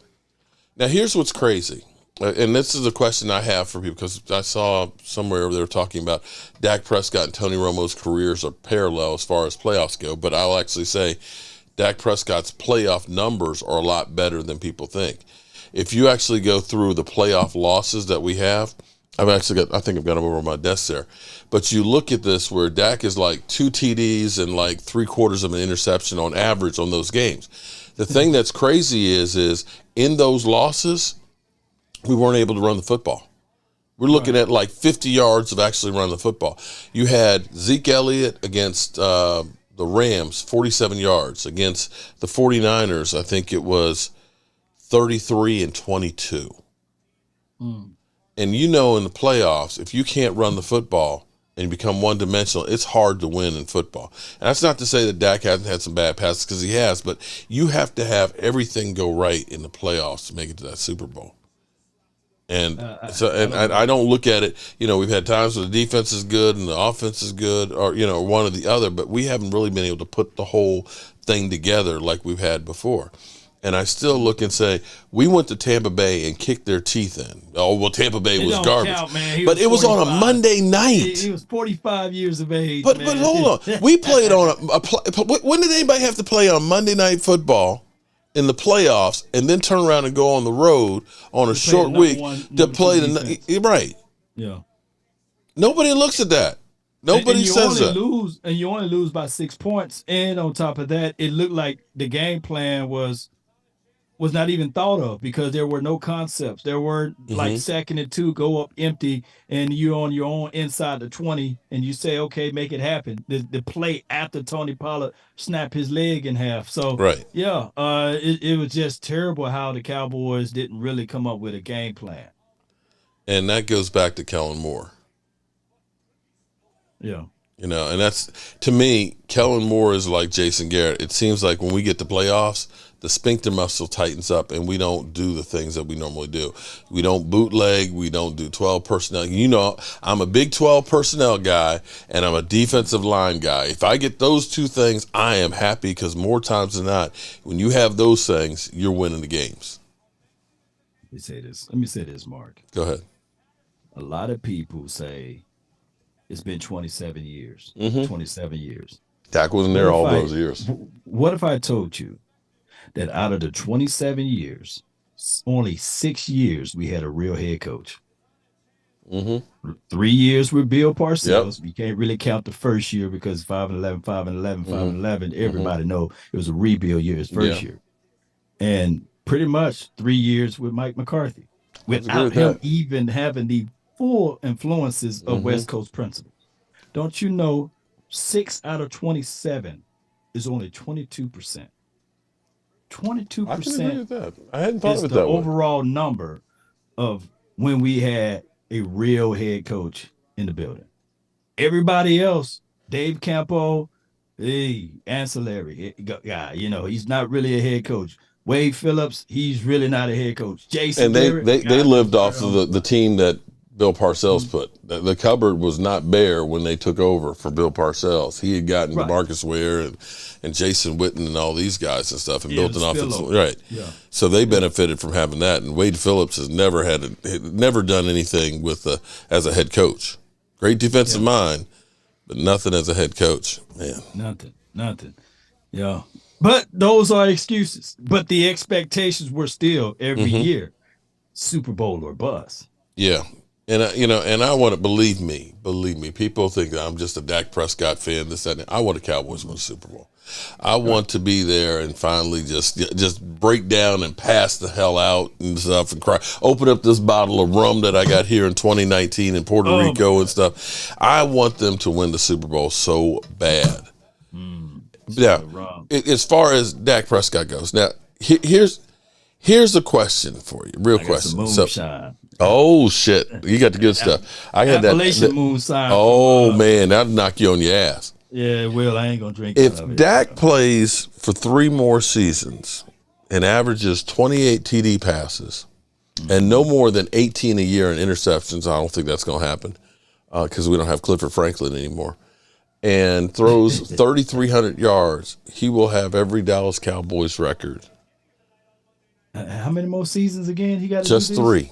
Now, here's what's crazy. And this is a question I have for people because I saw somewhere they were talking about Dak Prescott and Tony Romo's careers are parallel as far as playoffs go. But I'll actually say Dak Prescott's playoff numbers are a lot better than people think. If you actually go through the playoff losses that we have, I think I've got them over on my desk there. But you look at this where Dak is like 2 TDs and like 3/4 of an interception on average on those games. The thing that's crazy is in those losses, we weren't able to run the football. We're looking at like 50 yards of actually running the football. You had Zeke Elliott against the Rams, 47 yards. Against the 49ers, I think it was 33 and 22. And in the playoffs, if you can't run the football and you become one-dimensional, it's hard to win in football. And that's not to say that Dak hasn't had some bad passes, because he has, but you have to have everything go right in the playoffs to make it to that Super Bowl. And I don't look at it, we've had times where the defense is good and the offense is good, or, one or the other, but we haven't really been able to put the whole thing together like we've had before. And I still look and say, we went to Tampa Bay and kicked their teeth in. Oh, well, Tampa Bay was garbage. But it was on a Monday night. He was 45 years of age. But hold on. We played on when did anybody have to play on Monday Night Football in the playoffs and then turn around and go on the road on a short week to play right? Yeah. Nobody looks at that. Nobody says that. And you only lose by 6 points. And on top of that, it looked like the game plan was was not even thought of because there were no concepts. There were like 2nd and 2, go up empty, and you're on your own inside the 20, and you say, okay, make it happen. The play after Tony Pollard snapped his leg in half. So, Right. yeah, it was just terrible how the Cowboys didn't really come up with a game plan. And that goes back to Kellen Moore. Yeah. You know, and that's, to me, Kellen Moore is like Jason Garrett. It seems like when we get to playoffs, the sphincter muscle tightens up and we don't do the things that we normally do. We don't bootleg. We don't do 12 personnel. You know, I'm a big 12 personnel guy and I'm a defensive line guy. If I get those two things, I am happy because more times than not, when you have those things, you're winning the games. Let me say this, Mark. Go ahead. A lot of people say it's been 27 years. 27 years. Dak wasn't there all those years. What if I told you that out of the 27 years, only 6 years we had a real head coach? 3 years with Bill Parcells. Yep. You can't really count the first year because 5-11, 5-11, 5-11. Everybody know it was a rebuild year his first year. And pretty much 3 years with Mike McCarthy without him even having the full influences of West Coast principles. Don't you know 6 out of 27 is only 22%. 22% I can agree with that. I hadn't thought is of it the that way. overall number of when we had a real head coach in the building. Everybody else, Dave Campo, ancillary guy, you know, he's not really a head coach. Wade Phillips, he's really not a head coach. Jason and Garrett, they lived off of the team that Bill Parcells put. The cupboard was not bare when they took over for Bill Parcells. He had gotten DeMarcus Ware and Jason Witten and all these guys and stuff and built an offensive So they benefited from having that. And Wade Phillips has never done anything with as a head coach. Great defensive mind, but nothing as a head coach. Man, nothing. Yeah. But those are excuses. But the expectations were still every year Super Bowl or bust. Yeah. And I want to believe me. People think that I'm just a Dak Prescott fan. This, that, and I want the Cowboys to win the Super Bowl. I want to be there and finally just break down and pass the hell out and stuff and cry. Open up this bottle of rum that I got here in 2019 in Puerto Rico and stuff. I want them to win the Super Bowl so bad. Now, as far as Dak Prescott goes, now here's a question for you, real question. Moonshine. Oh shit! You got the good stuff. I had that moonshine. Oh man, that'll knock you on your ass. Yeah, well, I ain't gonna drink. If Dak plays for 3 more seasons and averages 28 TD passes and no more than 18 a year in interceptions, I don't think that's gonna happen because we don't have Clifford Franklin anymore. And throws 3,300 yards, he will have every Dallas Cowboys record. How many more seasons again? He got just 3.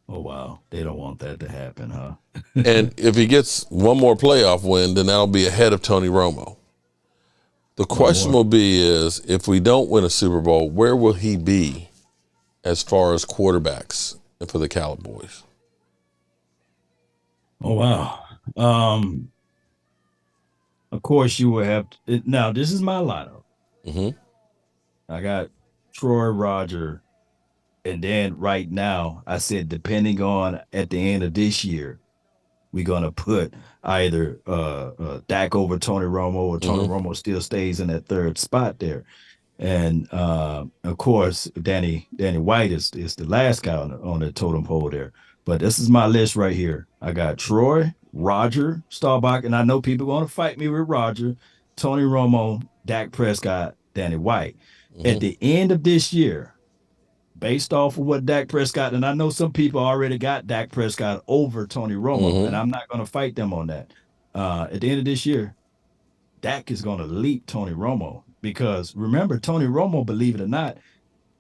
Oh, wow. They don't want that to happen, huh? And if he gets one more playoff win, then that'll be ahead of Tony Romo. The question will be is, if we don't win a Super Bowl, where will he be as far as quarterbacks for the Cowboys? Oh, wow. Of course, you will have – now, this is my lineup. I got Troy, Roger, and then right now, I said, depending on at the end of this year, we're going to put either Dak over Tony Romo or Tony Romo still stays in that third spot there. And, of course, Danny White is the last guy on the totem pole there. But this is my list right here. I got Troy, Roger, Staubach, and I know people are going to fight me with Roger, Tony Romo, Dak Prescott, Danny White. At the end of this year, based off of what Dak Prescott, and I know some people already got Dak Prescott over Tony Romo, and I'm not going to fight them on that. At the end of this year, Dak is going to leap Tony Romo because remember, Tony Romo, believe it or not,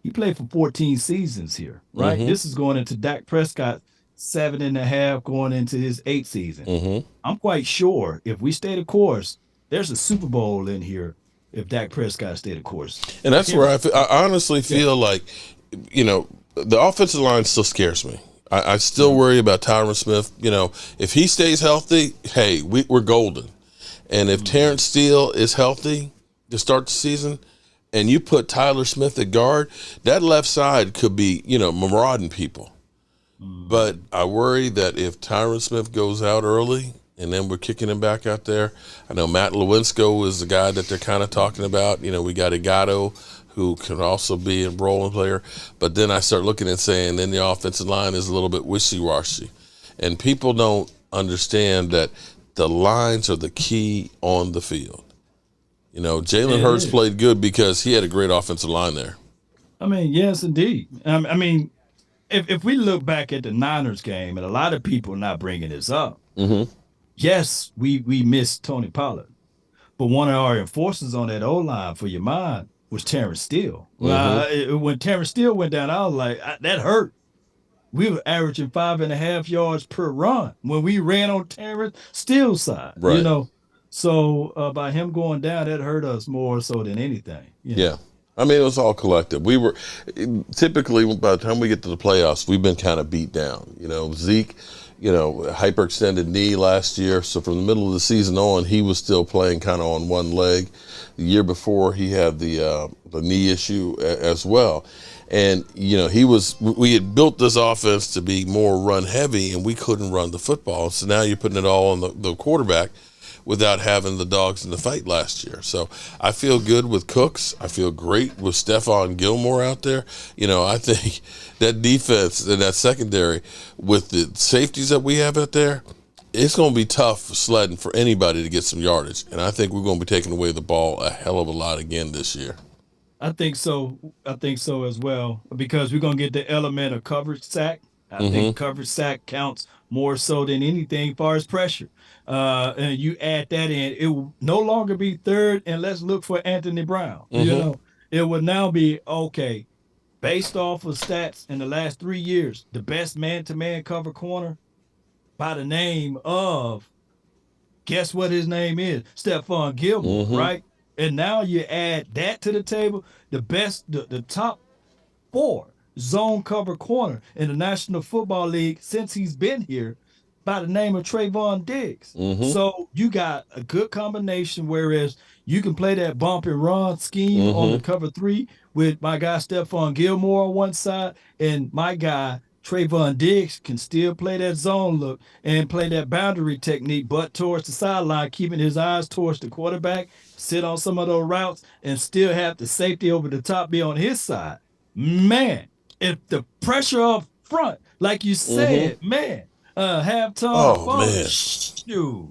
he played for 14 seasons here, right? This is going into Dak Prescott 7.5 going into his 8th season. I'm quite sure if we stay the course, there's a Super Bowl in here if Dak Prescott stayed the course. And that's where I honestly feel like, you know, the offensive line still scares me. I still worry about Tyron Smith. You know, if he stays healthy, hey, we're golden. And if Terrence Steele is healthy to start the season, and you put Tyler Smith at guard, that left side could be, marauding people. But I worry that if Tyron Smith goes out early and then we're kicking him back out there, I know Matt Lewinsky is the guy that they're kind of talking about. We got Igato, who can also be a rolling player. But then I start looking and saying, then the offensive line is a little bit wishy-washy. And people don't understand that the lines are the key on the field. Jalen Hurts played good because he had a great offensive line there. I mean, yes, indeed. I mean, if we look back at the Niners game, and a lot of people are not bringing this up, yes, we missed Tony Pollard. But one of our enforcers on that O-line, for your mind, was Terrence Steele. When Terrence Steele went down, I was like, that hurt. We were averaging 5.5 yards per run when we ran on Terrence Steele's side. Right. So by him going down, that hurt us more so than anything. Yeah. I mean, it was all collective. We were typically, by the time we get to the playoffs, we've been kind of beat down. Zeke, hyperextended knee last year. So from the middle of the season on, he was still playing kind of on one leg. The year before, he had the knee issue as well. And, we had built this offense to be more run heavy, and we couldn't run the football. So now you're putting it all on the quarterback without having the dogs in the fight last year. So I feel good with Cooks. I feel great with Stephon Gilmore out there. I think that defense and that secondary with the safeties that we have out there, it's going to be tough sledding for anybody to get some yardage. And I think we're going to be taking away the ball a hell of a lot again this year. I think so as well, because we're going to get the element of coverage sack. I think coverage sack counts more so than anything as far as pressure. And you add that in, it will no longer be third and let's look for Anthony Brown. It would now be, okay, based off of stats in the last 3 years, the best man-to-man cover corner by the name of, guess what his name is? Stephon Gilmore, right? And now you add that to the table, the top 4 zone cover corner in the National Football League since he's been here by the name of Trayvon Diggs. So you got a good combination, whereas you can play that bump and run scheme on the cover 3 with my guy Stephon Gilmore on one side, and my guy Trayvon Diggs can still play that zone look and play that boundary technique, but towards the sideline, keeping his eyes towards the quarterback, sit on some of those routes, and still have the safety over the top be on his side. Man, if the pressure up front, like you said, halftime, shoot.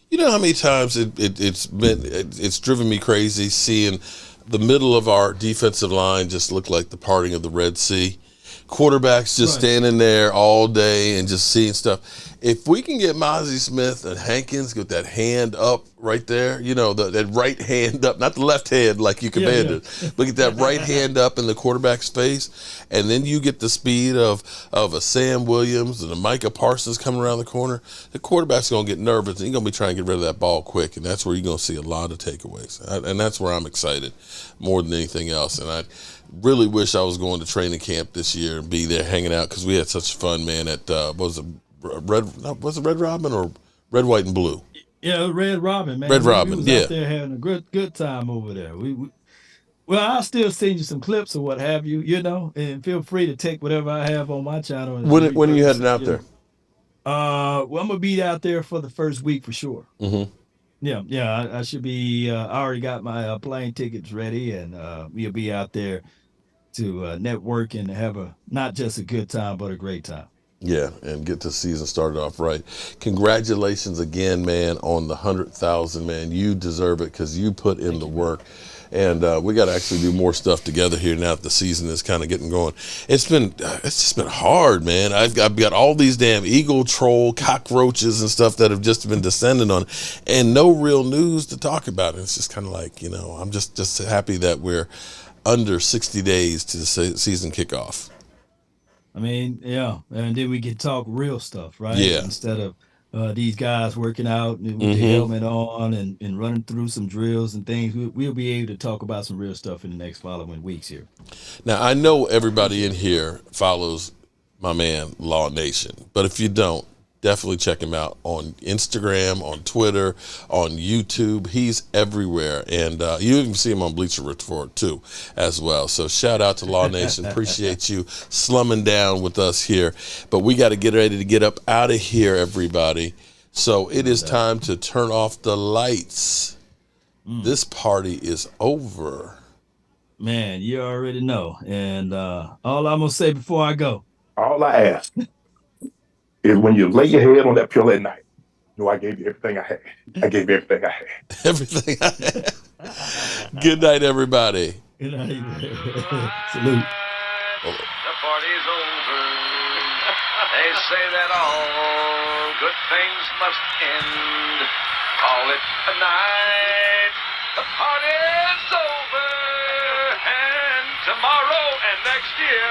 You know how many times it's driven me crazy seeing the middle of our defensive line just look like the parting of the Red Sea. Quarterbacks just standing there all day and just seeing stuff. If we can get Mozzie Smith and Hankins with that hand up right there, that right hand up, not the left hand like you commanded, but get that right hand up in the quarterback's face, and then you get the speed of a Sam Williams and a Micah Parsons coming around the corner, the quarterback's going to get nervous, and he's going to be trying to get rid of that ball quick, and that's where you're going to see a lot of takeaways. And that's where I'm excited more than anything else. And I really wish I was going to training camp this year and be there hanging out, because we had such fun, man, at was it Red Robin or Red, White, and Blue? Yeah, Red Robin, man. Red Robin, we was out there having a good time over there. Well, I'll still send you some clips or what have you, and feel free to take whatever I have on my channel. When are you heading out there? Well, I'm gonna be out there for the first week for sure. Yeah, I should be. I already got my plane tickets ready, and we'll be out there to network and have not just a good time, but a great time. Yeah, and get the season started off right. Congratulations again, man, on the 100,000, man. You deserve it because you put in the work. And we got to actually do more stuff together here now that the season is kind of getting going. It's just been hard, man. I've got all these damn eagle, troll, cockroaches and stuff that have just been descending on, and no real news to talk about. And it's just kind of like, I'm just happy that we're under 60 days to the season kickoff. I mean, yeah, and then we can talk real stuff, right? Yeah. Instead of these guys working out with the helmet on and running through some drills and things, we'll be able to talk about some real stuff in the next following weeks here. Now, I know everybody in here follows my man, Law Nation, but if you don't, definitely check him out on Instagram, on Twitter, on YouTube. He's everywhere. And you even see him on Bleacher Report, too, as well. So shout out to Law Nation. Appreciate you slumming down with us here. But we got to get ready to get up out of here, everybody. So it is time to turn off the lights. This party is over. Man, you already know. And all I'm going to say before I go. All I ask is when you lay your head on that pillow at night, I gave you everything I had. I gave you everything I had. Everything I had. Good night, everybody. Good night. Salute. The party's over. They say that all good things must end. Call it a night. The party's over. And tomorrow and next year.